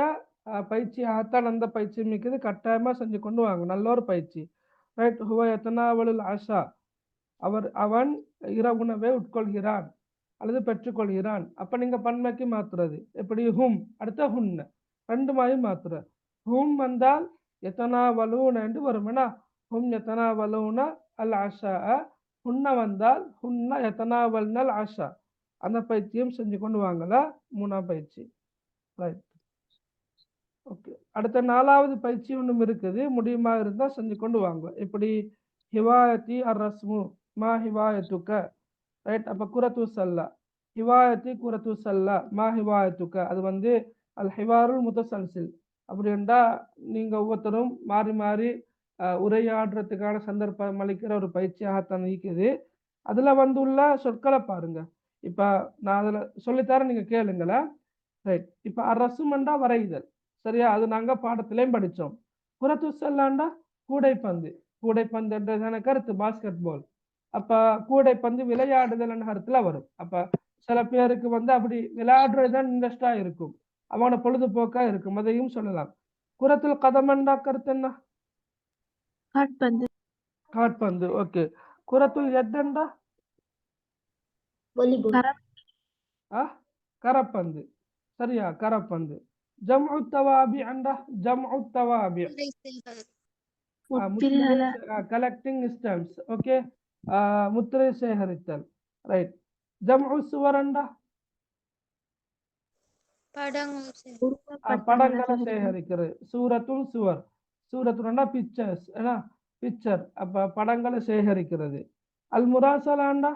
பயிற்சியாகத்தான் அந்த பயிற்சி மிக்கது, கட்டாயமா செஞ்சு கொண்டு வாங்க. நல்ல ஒரு பயிற்சி. ரைட், ஹுவ யதனாவலுல் ஆஷா அவன் இரவுணவை உட்கொள்கிறான் அல்லது பெற்றுக்கொள்கிறான். அப்ப நீங்க பன்மைக்கு மாத்துறது எப்படி? ஹும் அடுத்த ஹுன்ன, ரெண்டு மாயும் மாத்துற. ஹும் வந்தால் யதனாவலூன என்று வருமனா, ஹும் யதனாவலூன அல் ஆஷா. ஹுன்ன வந்தால் ஹுன்ன யதனாவல்னல் ஆஷா. அந்த பயிற்சியும் செஞ்சு கொண்டு வாங்கல. மூணாம் பயிற்சி. Right, okay. அடுத்த நாலாவது பயிற்சி ஒன்றும் இருக்குது, முடியுமா இருந்தா செஞ்சு கொண்டு வாங்க. எப்படி? ஹிவாயத்தி அர் ரஸ்மு மா ஹிவாயத்துக்க. ரைட், அப்ப குரத்து சல்லா, ஹிவாயத்தி குரத்து சல்லா மா ஹிவாயத்துக்க, அது வந்து அல் ஹிவாருல் முத்தசல்சில். அப்படின்டா நீங்க ஒவ்வொருத்தரும் மாறி மாறி உரையாடுறதுக்கான சந்தர்ப்பம் அளிக்கிற ஒரு பயிற்சியாகத்தான் இருக்குது. அதுல வந்து உள்ள சொற்களை பாருங்க. இப்ப நான் அதுல சொல்லித்தரேன், நீங்க கேளுங்கள. ரைட், இப்ப அரசுமண்டா வரைதல், சரியா? அது நாங்க பாடத்திலையும் படிச்சோம். குரத்து சல்லாண்டா கூடைப்பந்து, கூடைப்பந்துன்றதான கருத்து பாஸ்கெட் பால். அப்ப கூடைப்பந்து விளையாடுதல் கருத்துல வரும். அப்ப சில பேருக்கு வந்து அப்படி விளையாடுறதுதான் இன்ட்ரெஸ்டா இருக்கும், அவனோட பொழுதுபோக்கா இருக்கும், அதையும் சொல்லலாம். குரத்துல் கதமண்டா கருத்து என்ன? காற்பந்து. காற்பந்து, ஓகே. குரத்துல் எத்தண்டா? கரப்பந்து, சரியா? கரப்பந்து. ஜம்உ தவாபி அண்டா ஜம்உ தவாபி முத்திரை கலெக்டிங் ஸ்டெம்ஸ். ஓகே, முத்திரை சேகரித்தல். ரைட். ஜம்உ சுவர் அண்டா படங்களை சேகரிக்கிறது. சூரத்துல் சுவர், சூரத்துனா பிக்சர்ஸ், பிக்சர், அப்ப படங்களை சேகரிக்கிறது. அல் முராசலாண்டா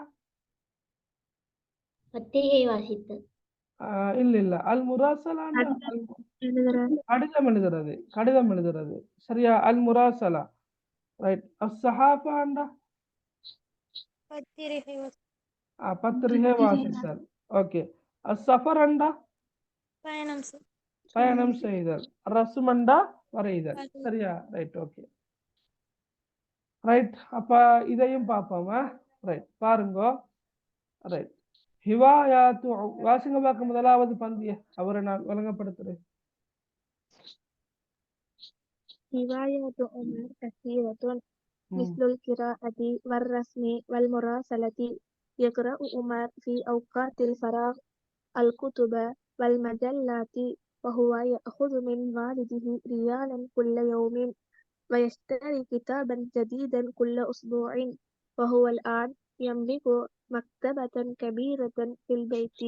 பத்திரிகை வாசித்தல். இல்ல அல் முராசலாண்டா கடிதம் எழுதுறது, கடிதம் எழுதுறது. சரியா? அல் முராசலா. ரைட். அஸ்ஸஹாஃபாண்டா பத்திரிகை வாசித்தல். ஓகே. அஸ்ஸஃபரண்டா பயணம் செய்தல். ரஸ்மண்டா வரைதல். சரியா? ரைட். Okay, right. அப்ப இதையும் பார்ப்போமா? ரைட், பாருங்க. ரைட். ஹிவாயாத்து வாசிங்க பார்க்க முதலாவது பந்திய அவரை நான் வழங்கப்படுத்துறேன். هواية عمر كثيرة مثل القراءة والرسم والمراسلة. يقرأ عمر في أوقات الفراغ الكتب والمجلات، وهو يأخذ من والده ريالا كل يوم ويشتري كتابا جديدا كل أسبوع، وهو الآن يملك مكتبة كبيرة في البيت.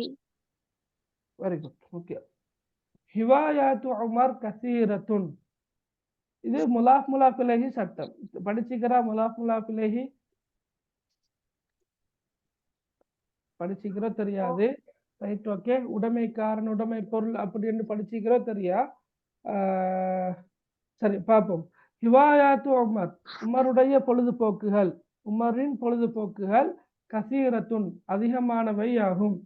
Very good. Okay. ஹிவாயாத்து உமர் கசீரத்துன். இது முலாஃப் இலைஹி சட்டம். படிச்சுக்கிறா? முலாஃப் இலைஹி படிச்சுக்கிறோம் தெரியாது. ரைட். ஓகே. உடைமைக்காரன், உடைமை பொருள் அப்படின்னு படிச்சுக்கிறோம் தெரியா? சரி, பார்ப்போம். ஹிவாயாத்து உமர், உமருடைய பொழுதுபோக்குகள், உமரின் பொழுதுபோக்குகள் கசீரத்துன் அதிகமானவை ஆகும்.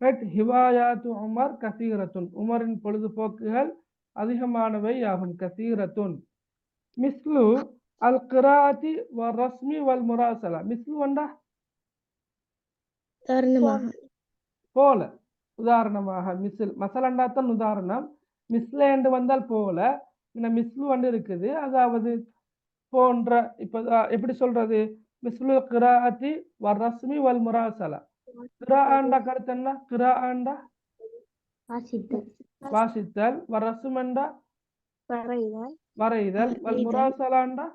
ரைட். ஹிவாயாத்து உமர் கசீரத்துன், உமரின் பொழுதுபோக்குகள் அதிகமானவை ஆகும். கசீரத்துன். மிஸ்லு அல் கிராஅத்தி வ ரஸ்மி வல் முராசலா. மிஸ்லு வண்டா போல, உதாரணமாக. மிஸ்ல் மசலண்டாத்தான் உதாரணம். மிஸ்ல என்று வந்தால் போல, மிஸ்லு வந்து இருக்குது, அதாவது போன்ற. இப்ப எப்படி சொல்றது? மிஸ்லு கிராஅத்தி வ ரஸ்மி வல் முராசலா. கிராஅண்டா கருத்து என்ன? கிராஅண்டா வாசித்தல், வ ரஸ்மண்டா வரைதல், வல் முராசலாண்டா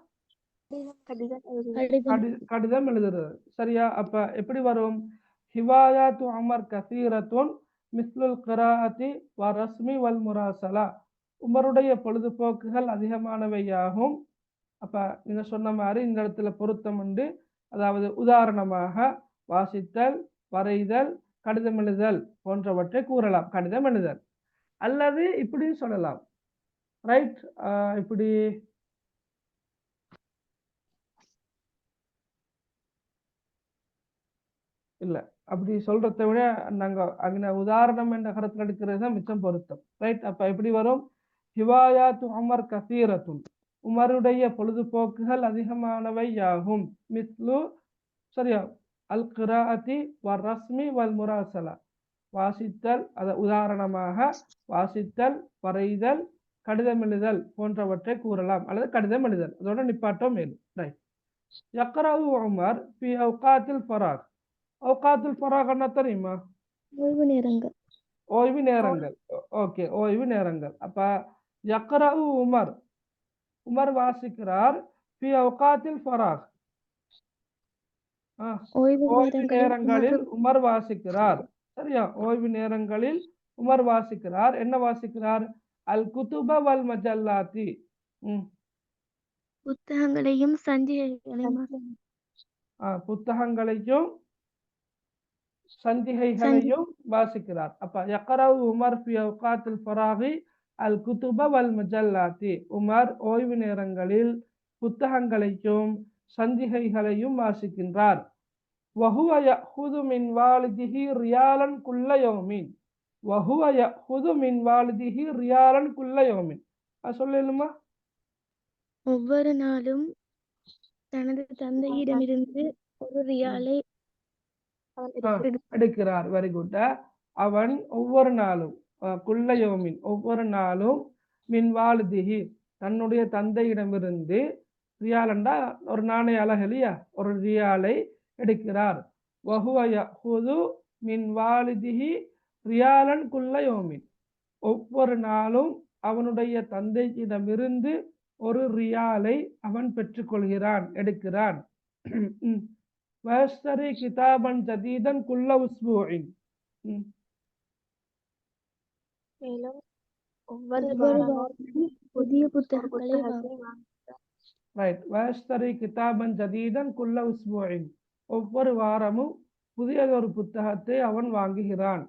கடிதம் எழுதுறது. சரியா? அப்ப எப்படி வரும்? ஹிவாயாத்து உமர் கசீரத்துன் மிஸ்லுல் கிராஅத்தி வ ரஸ்மி வல் முராசலா. உமருடைய பொழுதுபோக்குகள் அதிகமானவையாகும். அப்ப நீங்க சொன்ன மாதிரி இந்த இடத்துல பொருத்தம் உண்டு. அதாவது உதாரணமாக வாசித்தல், வரைதல், கடிதம் எழுதல் போன்றவற்றை கூறலாம். கடிதம் எழுதல். அல்லது இப்படியும் சொல்லலாம். ரைட். இப்படி இல்ல, அப்படி சொல்றதை விட நாங்க அங்க உதாரணம் என்ற கருத்தில் எடுக்கிறது தான் மிச்சம் பொருத்தம். ரைட். அப்ப எப்படி வரும்? ஹிவாயாத்து உமர் கசீரத்துன், உமருடைய பொழுதுபோக்குகள் அதிகமானவை ஆகும். மிஸ்லு, சரியா, அல் கிராஅத்தி வ ரஸ்மி வல் முராசலா. வாசித்தல், அத உதாரணமாக வாசித்தல், வரைதல், கடிதம் எழுதல் போன்றவற்றை கூறலாம். அல்லது கடிதம் எழுதல், அதோட நிப்பாட்டம் மேலும். ரைட். யக்ரஉ உமர் ஃபி அவ்காத்தில் ஃபராக். அவ்காத்துல் ஃபராக் என்ன தெரியுமா? ஓய்வு நேரங்கள். ஓய்வு நேரங்கள். ஓகே, ஓய்வு நேரங்கள். அப்ப யக்ரஉ உமர், உமர் வாசிக்கிறார். ஃபி அவ்காத்தில் ஃபராக், ஓய்வு நேரங்களில் உமர் வாசிக்கிறார். சரியா? ஓய்வு நேரங்களில் உமர் வாசிக்கிறார். என்ன வாசிக்கிறார்? அல் குதுப வல் மஜல்லாத்தி, புத்தகங்களையும் புத்தகங்களையும் சஞ்சிகைகளையும் வாசிக்கிறார். அப்ப யக்ரஉ உமர் ஃபி அவ்காத்தில் ஃபராகி அல் குதுப வல் மஜல்லாத்தி. உமர் ஓய்வு நேரங்களில் புத்தகங்களையும் சஞ்சிகைகளையும் வாசிக்கின்றார். وهو يأخذ من والده ريالا كل يوم. وهو يأخذ من والده ريالا كل يوم. சொல்லலுமா? ஒவ்வொரு நாளும் தனது தந்தையிடமிருந்து ஒரு ரியாலை எடுக்கிறார். Very good. அவன் ஒவ்வொரு நாளும், குல்ல யௌமின் ஒவ்வொரு நாளும், மின் வாலிதிஹி தன்னுடைய தந்தையிடமிருந்து, ரியாலண்டா ஒரு நாணய அலகு இல்லையா, ஒரு ரியாலை எடுக்கிறார். வஹுவ யஹுது மின் வாலிதிஹி ரியாலன் குல்ல யௌமின். ஒவ்வொரு நாளும் அவனுடைய தந்தையிடமிருந்து ஒரு ரியாலை அவன் பெற்றுக்கொள்கிறான், எடுக்கிறான். வயஸ்தரி கிதாபன் ஜதீதன் குல்ல உஸ்பூஇன். மேலும் ஒவ்வொரு ஒவ்வொரு வாரமும் வாரமும் புதிய ஒரு புத்தகங்களை புத்தகத்தை வாங்குகிறான். ரைட். வயஸ்தரி கிதாபன் ஜதீதன் குல்ல உஸ்பூஇன். ஒவ்வொரு வாரமும் புதியதொரு புத்தகத்தை அவன் வாங்குகிறான்.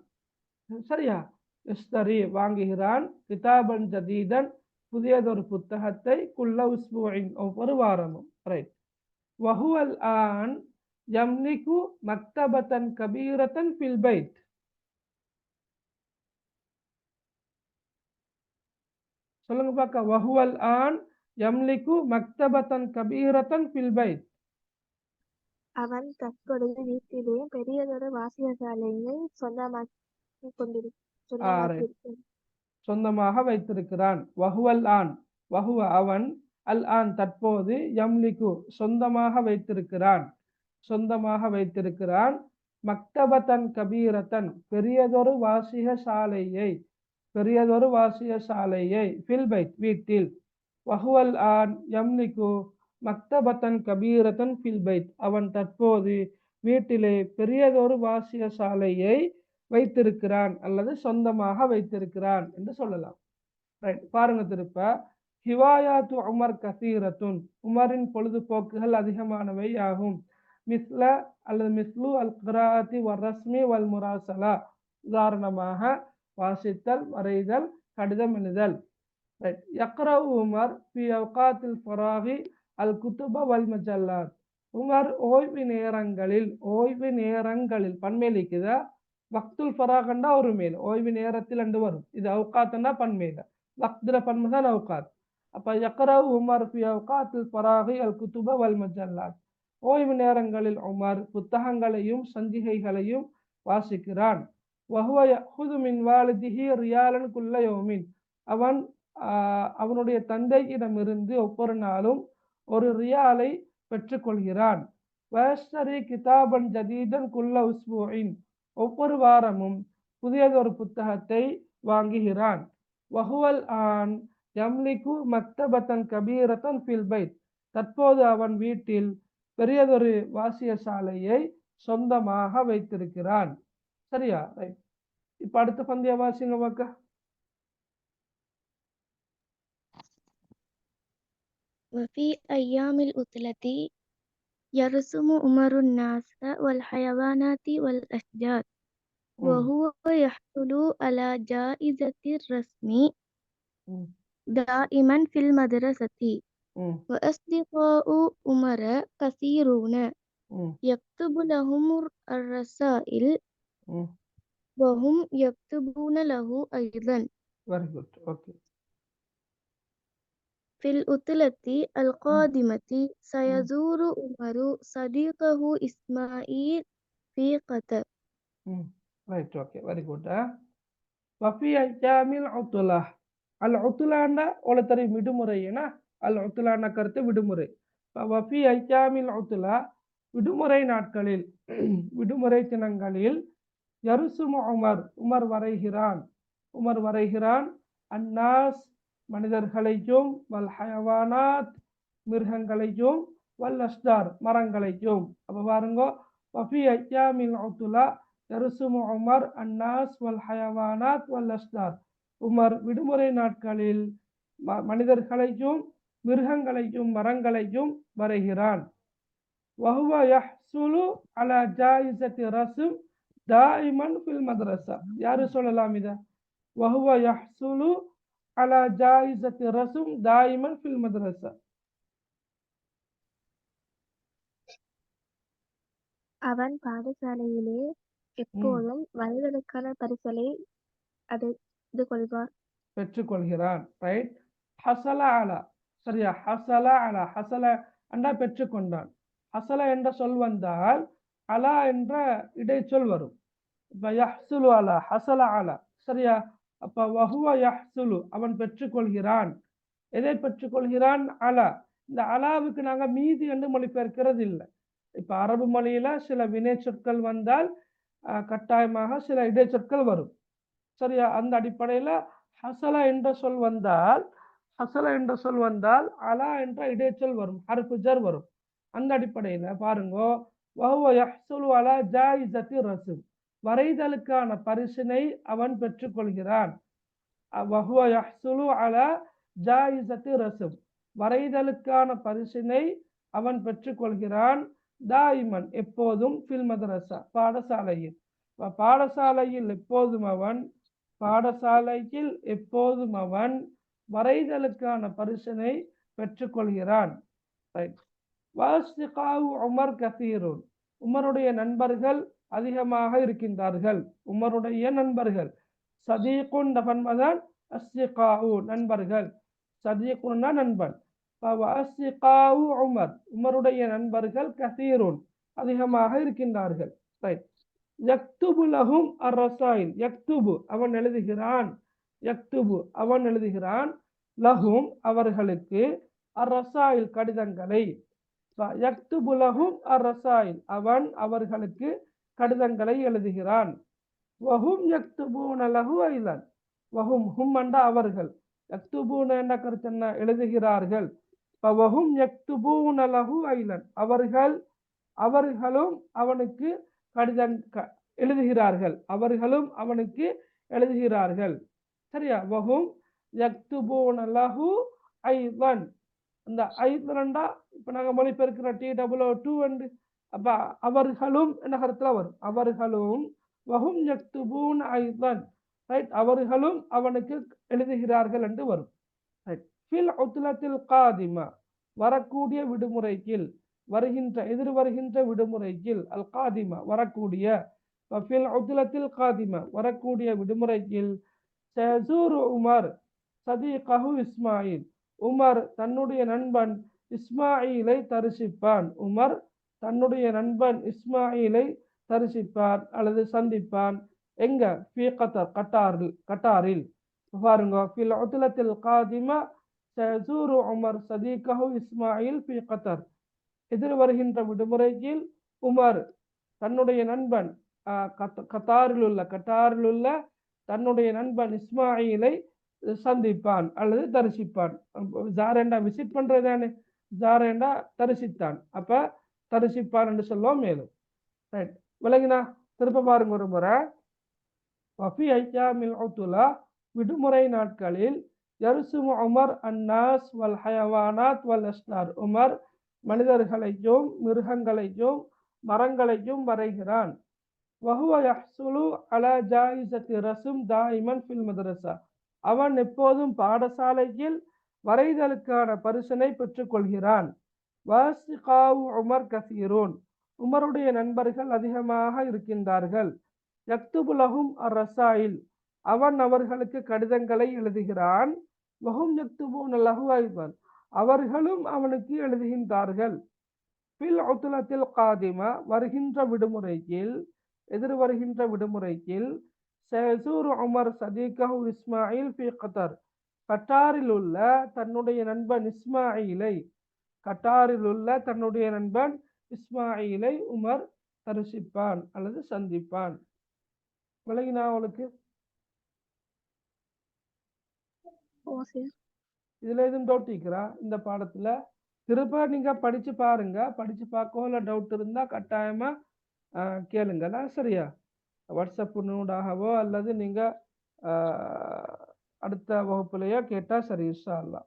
சரியா? இஸ்தரி வாங்குகிறான், கிதாபன் ஜதீதன் புதியதொரு புத்தகத்தை, குல்ல உஸ்பூஇன் ஒவ்வொரு வாரமும். ரைட். வஹுவல் ஆன் யம்லிகு மக்தபத்தன் கபீரத்தன் ஃபில் பைத். சொல்லுங்க பார்க்க. வஹுவல் ஆன் யம்லிகு மக்தபத்தன் கபீரத்தன் ஃபில் பைத். அவன் தற்பொழுது வீட்டிலே பெரியதொரு வாசியசாலையை சொந்தமாக்கியிருக்கிறான். சொந்தமாக வைத்திருக்கிறான். வஹுவல் ஆன், வஹுவ அவன், அல் ஆன் தற்போது, யம்லிகு சொந்தமாக வைத்திருக்கிறான், சொந்தமாக வைத்திருக்கிறான், மக்தபத்தன் கபீரத்தன் பெரியதொரு வாசிய சாலையை, பெரியதொரு வாசிய சாலையை, ஃபில் பைத் வீட்டில். வஹுவல் ஆன் யம்லிகு மக்தபத்தன் கபீரத்தன் ஃபில் பைத் அவன் தற்போது வீட்டிலே பெரியதொரு வாசிய சாலையை வைத்திருக்கிறான் அல்லது சொந்தமாக வைத்திருக்கிறான் என்று சொல்லலாம். ரைட். பாருங்க திருப்ப. ஹிவாயாத்து உமர் கசீரத்துன், உமரின் பொழுதுபோக்குகள் அதிகமானவை ஆகும். மிஸ்ல அல்லது மிஸ்லு அல் கிராஅத்தி வல் ரஸ்மி வல் முராசலா, உதாரணமாக வாசித்தல், வரைதல், கடிதம் எழுதல். ரைட். யக்ரவு உமர் ஃபி அவ்காத்தில் ஃபராகி அல் குத்துப வல் மஜல்லாத். உமர் ஓய்வு நேரங்களில், ஓய்வு நேரங்களில் பன்மேலிக்குதா, வக்துல் ஃபராகண்டா ஒரு மேல், ஓய்வு நேரத்தில் அண்டு வரும். இது அவுகாத்தண்டா பன்மேல, வக்துல பன்மதான் அவுகாத். அப்ப யக்ரவு உமர் ஃபி அவ்காத்தில் ஃபராகி அல் குத்துப வல் மஜல்லாத். ஓய்வு நேரங்களில் உமர் புத்தகங்களையும் சஞ்சிகைகளையும் வாசிக்கிறான். வஹுவ யஅஹுது மின் வாலிதிஹி ரியாலன் குல்ல யௌமின். அவன் அவனுடைய தந்தையிடமிருந்து ஒவ்வொரு நாளும் ஒரு ரியாலை பெற்றுக்கொள்கிறான். வயஸ்தரி கிதாபன் ஜதீதன் குல்ல உஸ்பூஇன். ஒவ்வொரு வாரமும் புதியதொரு புத்தகத்தை வாங்குகிறான். வஹுவல் ஆன் யம்லிகு மக்தபத்தன் கபீரத்தன் ஃபில் பைத். தற்போது அவன் வீட்டில் பெரியதொரு வாசிய சாலையை சொந்தமாக வைத்திருக்கிறான். சரியா? ரைட். இப்ப அடுத்த பந்திய வாசிங்க பார்க்க. وفي أيام العطلة يرسم عمر الناس والحيوانات والأشجار وهو يحصل على جائزة الرسم دائما في المدرسة. وأصدقاء عمر كثيرون يكتب لهم الرسائل وهم يكتبون له أيضا. Very good. Okay. في العطلة القادمة سيزور عمر صديقه إسماعيل في قطر. Right. Okay. Very good. وفي أيام العطلة. العطلة ولا تري விடுமுறைனா, العطلة கருத்து விடுமுறை. وفي أيام العطلة விடுமுறை நாட்களில், விடுமுறை தினங்களில், யருசுமு உமர், உமர் வரைகிறான், உமர் வரைகிறான், அன்னாஸ் மனிதர்களையும், வல் ஹயவானாத் மிருகங்களையும், வல் அஸ்தார் மரங்களையும். அப்ப பாருங்க, வஃபி அய்யாமில் உத்லா யருசுமு உமர் அன்னாஸ் வல் ஹயவானாத் வல் அஸ்தார். உமர் விடுமுறை நாட்களில் மனிதர்களையும், மிருகங்களையும், மரங்களையும் வரைகிறான். வஹுவ யஹ்சுலு அலா ஜாயிஸத்தி ரஸ்ம் தாயிமன் ஃபில் மத்ரஸா. யாரு சொல்லலாம் இத? வஹுவ யஹ்சுலு அலா ஜாயிஸத்தி ரஸ்ம் தாயிமன் ஃபில் மத்ரஸா. அவன் பாடசாலையிலே எப்போதும் வயதுகளுக்கான பரிசலை அடைந்து கொள்வார், பெற்றுக்கொள்கிறான். ரைட். ஹசல அலா, சரியா? ஹசல அலா, ஹசல அண்டா பெற்றுக்கொண்டான். ஹசல என்ற சொல் வந்தால் அலா என்ற இடைச்சொல் வரும். இப்ப யஹ்சுலு அலா, ஹசல அலா, சரியா? அப்ப வஹுவ யஹ்சுலு, அவன் பெற்றுக்கொள்கிறான். எதை பெற்றுக்கொள்கிறான்? அலா. இந்த அலாவுக்கு நாங்க மீதி என்று மொழிபெயர்க்கிறது இல்லை. இப்ப அரபு மொழியில சில வினை சொற்கள் வந்தால் கட்டாயமாக சில இடைச்சொற்கள் வரும், சரியா? அந்த அடிப்படையில ஹசல என்ற சொல் வந்தால் அலா என்ற இடைச்சொல் வரும், ஹர்ஃபு ஜர் வரும். அந்த அடிப்படையில் பாருங்க, வஹுவ யஹ்சுலு அலா ஜாயிஸத்தி ரஸ்ம், வரைதலுக்கான பரிசினை அவன் பெற்றுக்கொள்கிறான். வஹுவ யஹ்சுலு அலா ஜாயிஸத்தி ரஸ்ம், வரைதலுக்கான பரிசினை அவன் பெற்றுக்கொள்கிறான். தாயிமன், எப்போதும், ஃபில் மதரசா, பாடசாலையில் எப்போதும் அவன் வரைதலுக்கான பரிசினை பெற்றுக்கொள்கிறான். உமர் கசீருன், உமருடைய நண்பர்கள் அதிகமாக இருக்கின்றார்கள். உமருடைய நண்பர்கள், சதீகுன் பன்மதான், அஸ்ஸிகாஉ நண்பர்கள், சதீகுன்னா நண்பன். உமர், உமருடைய நண்பர்கள் கசீருன் அதிகமாக இருக்கின்றார்கள். ரைட். யக்துபு லஹும் அர்-ரசாயில், யக்துபு அவன் எழுதுகிறான், லஹும் அவர்களுக்கு, அர்-ரசாயில் கடிதங்களை. யக்துபு லஹும் அர்-ரசாயில், அவன் அவர்களுக்கு கடிதங்களை எழுதுகிறான். வஹும் யக்துபூன லஹு ஐலன், வஹும் ஹும் என்ற அவர்கள், யக்துபூன என்ற கருத்து என்ன, எழுதுகிறார்கள். வஹும் யக்துபூன லஹு ஐலன், அவர்களும் அவனுக்கு கடிதம் எழுதுகிறார்கள், சரியா. வஹும் யக்துபூன லஹு ஐலன், அந்த ஐலன்டா இப்ப நாங்க மொழிபெயர்க்கிற TWO2 வந்து அப்ப அவர்களும் என்ன கருத்துல வரும், அவர்களும். வஹும் யக்துபூன ஐலன், ரைட், அவர்களும் அவனுக்கு எழுதுகிறார்கள் என்று வரும். ரைட். ஃபில் உத்லத்தில் காதிமா, வரக்கூடிய விடுமுறையில், எதிர்வருகின்ற விடுமுறையில், அல் காதிமா வரக்கூடிய, ஃபில் உத்லத்தில் காதிமா வரக்கூடிய விடுமுறையில், சயசூரு உமர் சதீகஹு இஸ்மாயில், உமர் தன்னுடைய நண்பன் இஸ்மாயிலை தரிசிப்பான். உமர் தன்னுடைய நண்பன் இஸ்மாயிலை தரிசிப்பான் அல்லது சந்திப்பான். எங்க, ஃபீ கத்தர், கட்டாரில். பாருங்க, ஃபில் உத்லத்தில் காதிமா சயசூரு உமர் சதீகஹு இஸ்மாயில் ஃபீ கத்தர், எதிர்வருகின்ற விடுமுறையில் உமர் தன்னுடைய நண்பன் கட்டாரில் உள்ள தன்னுடைய நண்பன் இஸ்மாயிலை சந்திப்பான் அல்லது தரிசிப்பான். ஜாரேண்டா விசிட் பண்றதானே, ஜாரேண்டா தரிசித்தான், அப்ப தரிசிப்பான் என்று சொல்லுவோம். மேலும் ரைட், விளங்கினா? திருப்ப பாருங்க ஒரு முறை. வஃபி ஐயாமில் உத்லா, விடுமுறை நாட்களில், யர்சுமு உமர் அன்னாஸ் வல் ஹயவானாத் வல் அஸ்னார், உமர் மனிதர்களையும் மிருகங்களையும் மரங்களையும் வரைகிறான். வஹுவ யஹ்சுலு அலா ஜாயிஸத்தி ரஸ்ம் தாயிமன் ஃபில் மதரசா, அவன் எப்போதும் பாடசாலையில் வரைதலுக்கான பரிசினை பெற்றுக்கொள்கிறான். வஸ்ஸிகாஉ உமர் கசீரூன், உமருடைய நண்பர்கள் அதிகமாக இருக்கின்றார்கள். யக்துபு லஹும் அர்-ரசாயில், அவன் அவர்களுக்கு கடிதங்களை எழுதுகிறான். வஹும் யக்துபூன லஹு ஐதன், அவர்களும் அவனுக்கு எழுதுகின்றார்கள். ஃபில் உத்லத்தில் காதிமா, எதிர்வருகின்ற விடுமுறையில், சயசூரு உமர் சதீகஹு இஸ்மாயில் ஃபீ கத்தர், கட்டாரில் உள்ள தன்னுடைய நண்பன் இஸ்மாயிலை உமர் தரிசிப்பான் அல்லது சந்திப்பான். விளங்கினா அவளுக்கு? இதுல எதுவும் டவுட் இருக்கிறா இந்த பாடத்துல? திருப்ப நீங்க படிச்சு பாருங்க, படிச்சு பார்க்கல டவுட் இருந்தா கட்டாயமா கேளுங்களா, சரியா? வாட்ஸ்அப் நூடாகவோ அல்லது நீங்க அடுத்த வகுப்புலையோ கேட்டா சரி, இன்ஷா அல்லாஹ்.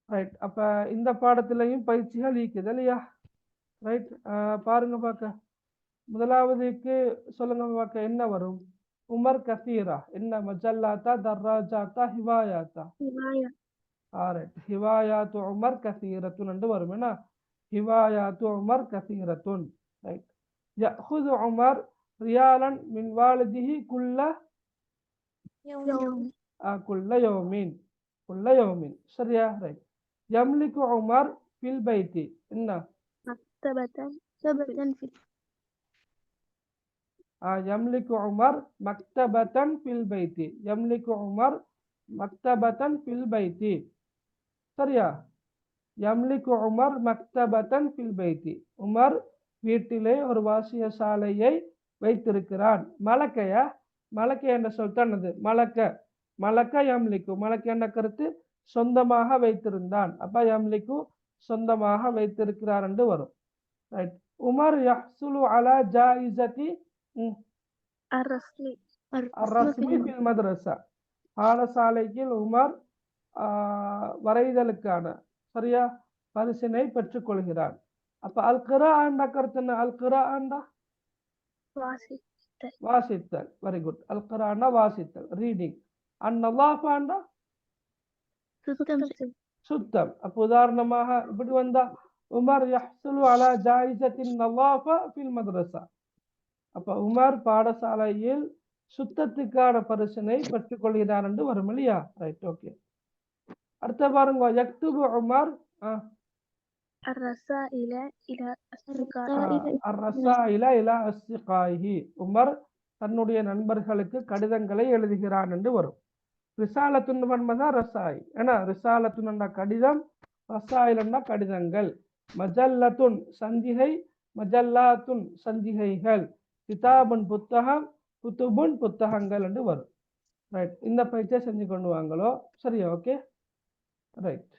ரைட், அப்ப இந்த பாடத்திலையும் பயிற்சிகள் இருக்குது இல்லையா? ரைட், பாருங்க பார்க்க. முதலாவதுக்கு சொல்லுங்க பார்க்க, என்ன வரும்? உமர் கசீரா, என்ன, மஜல்லாத்தா, தர்ராஜாத்தா, ஹிவாயாத்தா? ரைட், ஹிவாயாத்து உமர் கசீரத்துன் என்று வரும். என்ன, ஹிவாயாத்து உமர் கசீரத்துன். ரைட். யஅஹுது உமர் ரியாலன் மின் வாலிதிஹி குல்ல யௌமின், சரியா? ரைட். யம்லிகு உமர் ஃபில் பைத்தி, என்ன, மக்தபத்தன் யம்லிகு உமர் மக்தபத்தன் ஃபில் பைத்தி, யம்லிகு உமர் மக்தபத்தன் ஃபில் பைத்தி, சரியா? யம்லிகு உமர் மக்தபத்தன் ஃபில் பைத்தி, உமர் வீட்டிலே ஒரு வாசிய சாலையை வைத்திருக்கிறான். மலக்கை என்ற சொல் தான் அது, மலக்க மலக்க யம்லிக்கு, மலக்கு என்ற கருத்து சொந்தமாக வைத்திருந்தான். அப்ப யம்லிக்கு சொந்தமாக வைத்திருக்கிறார் என்று வரும். ரைட். உமர் யஹ்சுலு அலா ஜாயிஸதி الرسم الرسمி ஃபில் மദ്ரஸா, பாடசாலைக்கு உமர் வரைதலுக்கான சரியா பரிசினை பெற்றுக் கொள்கிறான். அப்ப அல் கிராஅ கருத்து என்ன? அல் கிராஅ واسطة வாசித்தல். Very good. அல் கிராஅ வாசித்தல், ரீடிங். அந்நலாஃபா ستم சுத்தம். அப்போ உதாரணமாக இப்படி வந்தா உமர் யஹ்சுலு அலா ஜாயிஸத்தின் நலாஃபா ஃபில் மദ്രஸா. அப்ப உமர் பாடசாலையில் சுத்தத்துக்கான பரிசினை பெற்றுக் கொள்கிறார் என்று வரும் இல்லையா? Right, okay. அடுத்த பாருங்க, யக்துபு உமர் الرسائل إلى أصدقائه الرسائل إلى أصدقائه. உமர் தன்னுடைய நண்பர்களுக்கு கடிதங்களை எழுதுகிறான் என்று வரும். ரிசாலத்துன் என்பதா ரசாய். ஏன்னா ரிசாலத்துன் கடிதம், ரசாயிலன்னா கடிதங்கள். மஜல்லத்துன் சஞ்சிகை, மஜல்லாத்துன் சஞ்சிகைகள். கிதாபுன் புத்தகம், குத்துபுன் புத்தகங்கள் என்று வரும். ரைட். இந்த பயிற்சியை செஞ்சு கொண்டு வாங்களோ. சரியா? Okay, right.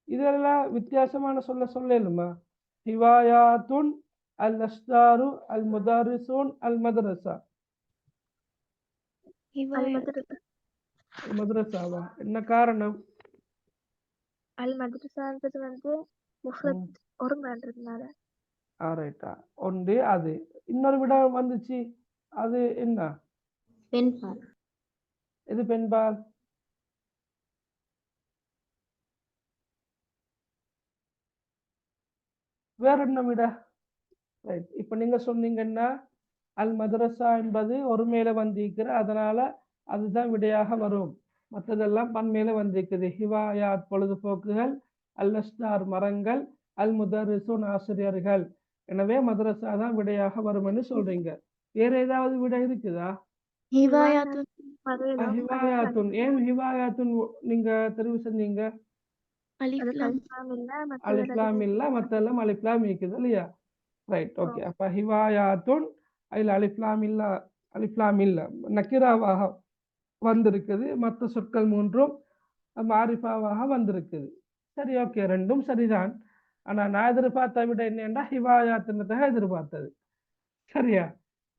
இதெல்லாம் வித்தியாசமான சொல்லலுமா? ஹிவாயாத்துன், அல் அஸ்தாரு, அல் முதாரிசூன், அல் மதரசா. المدرسة மதரசாவா? என்ன காரணம்? المدرسة வந்து முஃப்ரத் ஒருங்கன்றதுனால. ரைட்டா. ஒன்று அது. இன்னொரு விட வந்துச்சு, அது என்ன? பெண்பால். இது பெண்பால். வேற என்ன விட? ரைட். இப்ப நீங்க சொன்னீங்கன்னா அல் மதரசா என்பது ஒருமையில வந்திருக்கிற, அதனால அதுதான் விடையாக வரும். மற்றதெல்லாம் பன்மையில வந்திருக்குது. ஹிவாயாத் பொழுதுபோக்குகள், அல் அஸ்தார் மரங்கள், அல் முதரிசூன் ஆசிரியர்கள். எனவே மதரசா தான் விடையாக வரும் என்று சொல்றீங்க. வேற ஏதாவது விடை இருக்குதா? ஹிவாயாத்துன். ஏன் ஹிவாயாத்துன் நீங்க தெரிவு செஞ்சீங்க? அலிஃப்லாம் இல்ல, மத்தெல்லாம் அலிஃப்லாம் இருக்குது இல்லையா? Right, okay. அப்ப ஹிவாயாத்துன் அதில் அலிஃப்லாம் இல்ல, அலிஃப்லாம் இல்ல, நக்கிராவாக வந்திருக்குது. மற்ற சொற்கள் மூன்றும் மாரிஃபாவாக வந்திருக்குது. சரி, ஓகே, ரெண்டும் சரிதான். ஆனா நான் எதிர்பார்த்த விட என்னன்னா ஹிவாயாத்ன்றதாக எதிர்பார்த்தது. சரியா?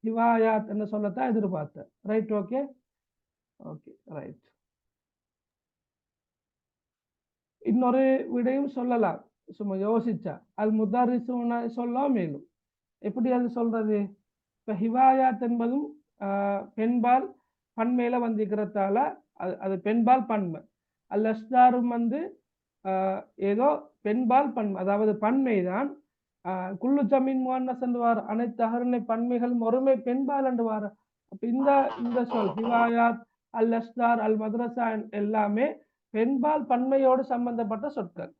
ஹிவாயாத் என்ன சொல்லத்தான் எதிர்பார்த்தேன். Right, okay, okay, right. இன்னொரு விடையும் சொல்லலாம், சும்மா யோசிச்சா. அல் முதாரிசூன சொல்லலாம். மேலும் எப்படி அது சொல்றது? இப்ப ஹிவாயாத் என்பதும் பெண்பால் பன்மையில வந்திருக்கிறதால அது பெண்பால் பன்மை. அல் அஸ்தாரும் வந்து ஏதோ பெண்பால் பன்மை, அதாவது பன்மைதான். குல்லு ஜமீன் முஅன்னஸ் என்று வார, அனைத்து அகர்ணை பன்மைகளும் ஒருமை பெண்பால் என்று வார. அப்ப இந்த சொல் ஹிவாயாத், அல் அஸ்தார், அல் மதரசா எல்லாமே பெண்பால் பன்மையோடு சம்பந்தப்பட்ட சொற்கள்.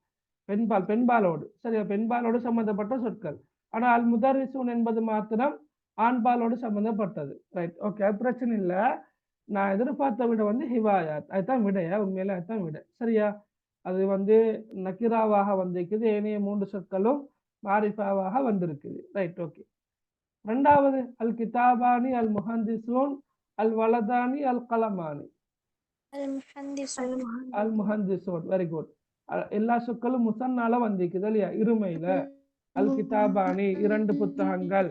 பெண்பாலோடு, சரியா, பெண்பாலோடு சம்பந்தப்பட்ட சொற்கள். ஆனா அல் முதரிசூன் என்பது மாத்திரம் ஆண்பாலோடு சம்பந்தப்பட்டது. ரைட், ஓகே, அது பிரச்சனை இல்லை. நான் எதிர்பார்த்த விட வந்து ஹிவாயாத், அதுதான் விடையா? உண்மையில அதுதான் விடை. சரியா? அது வந்து நக்கிராவாக வந்திருக்குது. ஏனைய மூன்று சொற்களும் மாரிஃபாவாக வந்திருக்குது. Right, okay. ரெண்டாவது, அல் கிதாபானி, அல் முஹந்திசூன், அல் வலதானி, அல் கலமானி. அல் முஹந்திசூன். Very good. எல்லா சொற்களும் முசன்னால வந்திருக்குது இல்லையா? இருமையில. அல் கிதாபானி இரண்டு புத்தகங்கள்,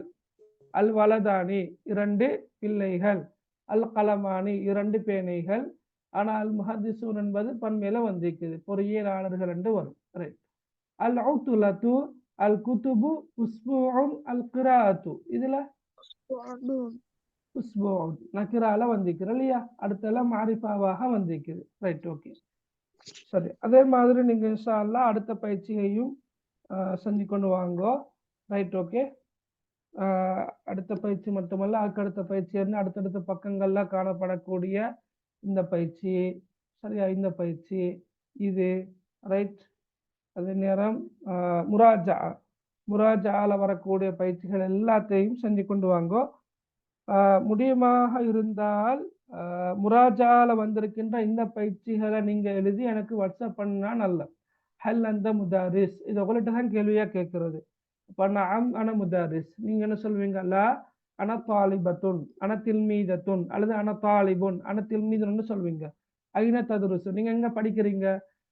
அல் வலதானி இரண்டு பிள்ளைகள், அல் கலமானி இரண்டு பேனைகள். ஆனால் அல் முஹத்திசூன் என்பது பன்மையில வந்திருக்குது, பொறியியலாளர்கள் என்று வரும். ரைட். அல் உத்துலத்து, அல் குதுபு, உஸ்பூஉன், அல் கிராஅத்து. இதுல உஸ்பூஉன் நக்கிரால வந்திருக்குது இல்லையா? அடுத்தெல்லாம் மாரிஃபாவாக வந்திருக்குது. ரைட், ஓகே, சரி. அதே மாதிரி நீங்க இன்ஷா அல்லாஹ் அடுத்த பயிற்சியையும் செஞ்சு கொண்டு வாங்கோ. Right, okay. அடுத்த பயிற்சி மட்டுமல்ல, அடுத்த பயிற்சி அடுத்தடுத்த பக்கங்கள்ல காணப்படக்கூடிய இந்த பயிற்சி, சரியா, இந்த பயிற்சி இது. ரைட். அதே நேரம் முராஜால வரக்கூடிய பயிற்சிகள் எல்லாத்தையும் செஞ்சு கொண்டு வாங்கோ. முடியுமாக இருந்தால் முராஜால வந்திருக்கின்ற இந்த பயிற்சிகளை நீங்க எழுதி எனக்கு வாட்ஸ்அப் பண்ணா நல்ல. ஹல் அந்த முதாரிஸ், இது உங்கள்கிட்ட தான் கேள்வியா கேட்கறது. அப்ப நான் முதாரிஸ், நீங்க என்ன சொல்வீங்க? லா அனதாலிபத்துன், அனதில்மீதத்துன் அல்லது அனதாலிபுன், அனதில்மீதுன்னு சொல்வீங்க. ஐன ததுருசு, நீங்க எங்க படிக்கிறீங்க?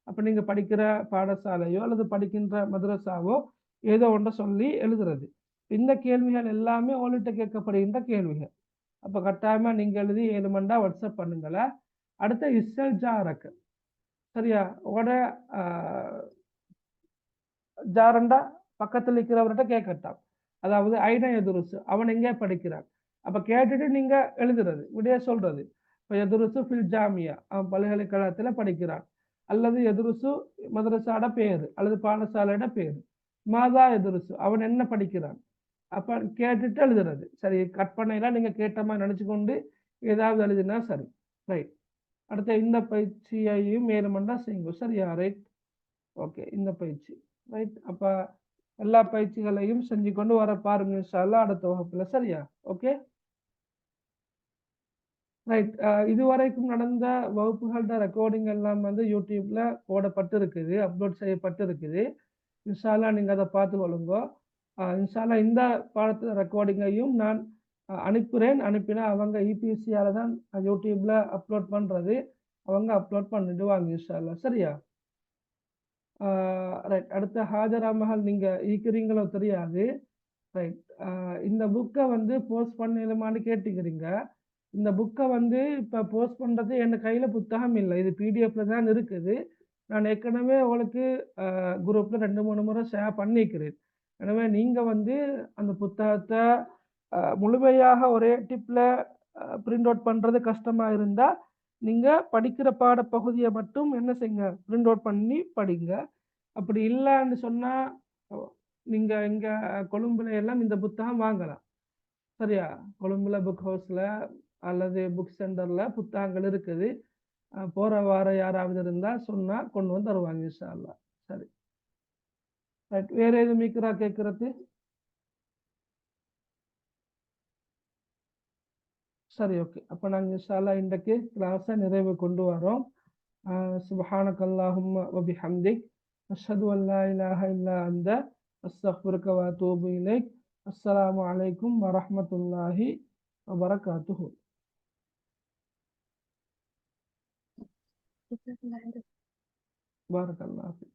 அப்ப நீங்க படிக்கிற பாடசாலையோ அல்லது படிக்கின்ற மதரசாவோ ஏதோ ஒன்றை சொல்லி எழுதுறது. இந்த கேள்விகள் எல்லாமே உங்கள்கிட்ட கேட்கப்படுகின்ற கேள்விகள். அப்ப கட்டாயமா நீங்க எழுதி 7 மண்டா வாட்ஸ்அப் பண்ணுங்களேன். அடுத்த இஸ்ஸல் ஜாரக்கு, சரியா? உங்களோட ஜாரண்டா பக்கத்தில் இருக்கிறவர்கிட்ட கேட்கட்டான். அதாவது ஐன எதுருசு, அவன் எங்கே படிக்கிறான். அப்ப கேட்டுட்டு நீங்க எழுதுறது, விடைய சொல்றது. இப்போ எதுருசு ஃபில் ஜாமியா, அவன் பல்கலைக்கழகத்துல படிக்கிறான். அல்லது எதுருசு மதரசாட பேரு அல்லது பாடசாலையோட பேரு. மாதா எதுருசு, அவன் என்ன படிக்கிறான். அப்ப கேட்டுட்டு எழுதுறது. சரி, கற்பனைலாம் நீங்க கேட்ட மாதிரி நினைச்சு கொண்டு ஏதாவது எழுதினா சரி. ரைட். அடுத்த இந்த பயிற்சியையும் 7 மண்டா செய்யுங்க, சரியா? Right, okay. இந்த பயிற்சி ரைட். அப்ப எல்லா பயிற்சிகளையும் செஞ்சு கொண்டு வர பாருங்க இன்ஷா அல்லாஹ் அடுத்த வகுப்புல, சரியா? Okay, right. இதுவரைக்கும் நடந்த வகுப்புகளோட ரெக்கார்டிங் எல்லாம் வந்து யூடியூப்ல போடப்பட்டு இருக்குது, அப்லோட் செய்யப்பட்டு இருக்குது. இன்ஷா அல்லாஹ் நீங்க அதை பார்த்து கொள்ளுங்க. இன்ஷா அல்லாஹ் இந்த பாடத்து ரெக்கார்டிங்கையும் நான் அனுப்புகிறேன். அனுப்பினா அவங்க இபிசியால தான் யூடியூப்ல அப்லோட் பண்றது, அவங்க அப்லோட் பண்ணிடுவாங்க இன்ஷா அல்லாஹ், சரியா? ரைட். அடுத்த ஹாஜரா மகள் நீங்க ஈக்கிறீங்களோ தெரியாது. ரைட். இந்த புக்கை வந்து போஸ்ட் பண்ணலுமான்னு கேட்டுக்கிறீங்க. இந்த புக்கை வந்து இப்போ போஸ்ட் பண்ணுறது என் கையில் புத்தகம் இல்லை, இது பிடிஎஃப்ல தான் இருக்குது. நான் ஏற்கனவே உங்களுக்கு குரூப்பில் 2-3 முறை ஷேர் பண்ணிக்கிறேன். எனவே நீங்கள் வந்து அந்த புத்தகத்தை முழுமையாக ஒரே டிப்பில் பிரிண்ட் அவுட் பண்ணுறது கஷ்டமாக இருந்தால் நீங்கள் படிக்கிற பாடப்பகுதியை மட்டும் என்ன செய்யுங்க, பிரிண்ட் அவுட் பண்ணி படிங்க. அப்படி இல்லைன்னு சொன்னால் நீங்கள் இங்கே கொழும்புல எல்லாம் இந்த புத்தகம் வாங்கலாம், சரியா? கொழும்புல புக் ஹவுஸில் அல்லது புக் சென்டரில் புத்தகங்கள் இருக்குது. போகிற வார யாராவது இருந்தால் சொன்னால் கொண்டு வந்து தருவாங்க இன்ஷா அல்லாஹ். சரி, ரைட். வேறு எதுவும் மீக்கிறா கேட்குறது? சரி, ஓகே. அப்போ நாங்கள் இன்ஷா அல்லாஹ் இன்றைக்கு கிளாஸை நிறைவு கொண்டு வரோம். சுப்ஹானக அல்லாஹும்ம வ பிஹம்திக், அஷ்ஹது அன் லா இலாஹ இல்லா அன்த, அஸ்தக்ஃபிருக வ அத்தூபு இலைக். அஸ்ஸலாமு அலைக்கும் வ ரஹ்மத்துல்லாஹி வ பரகாத்துஹு. جزاك الله خير. பாரக்கல்லாஹு.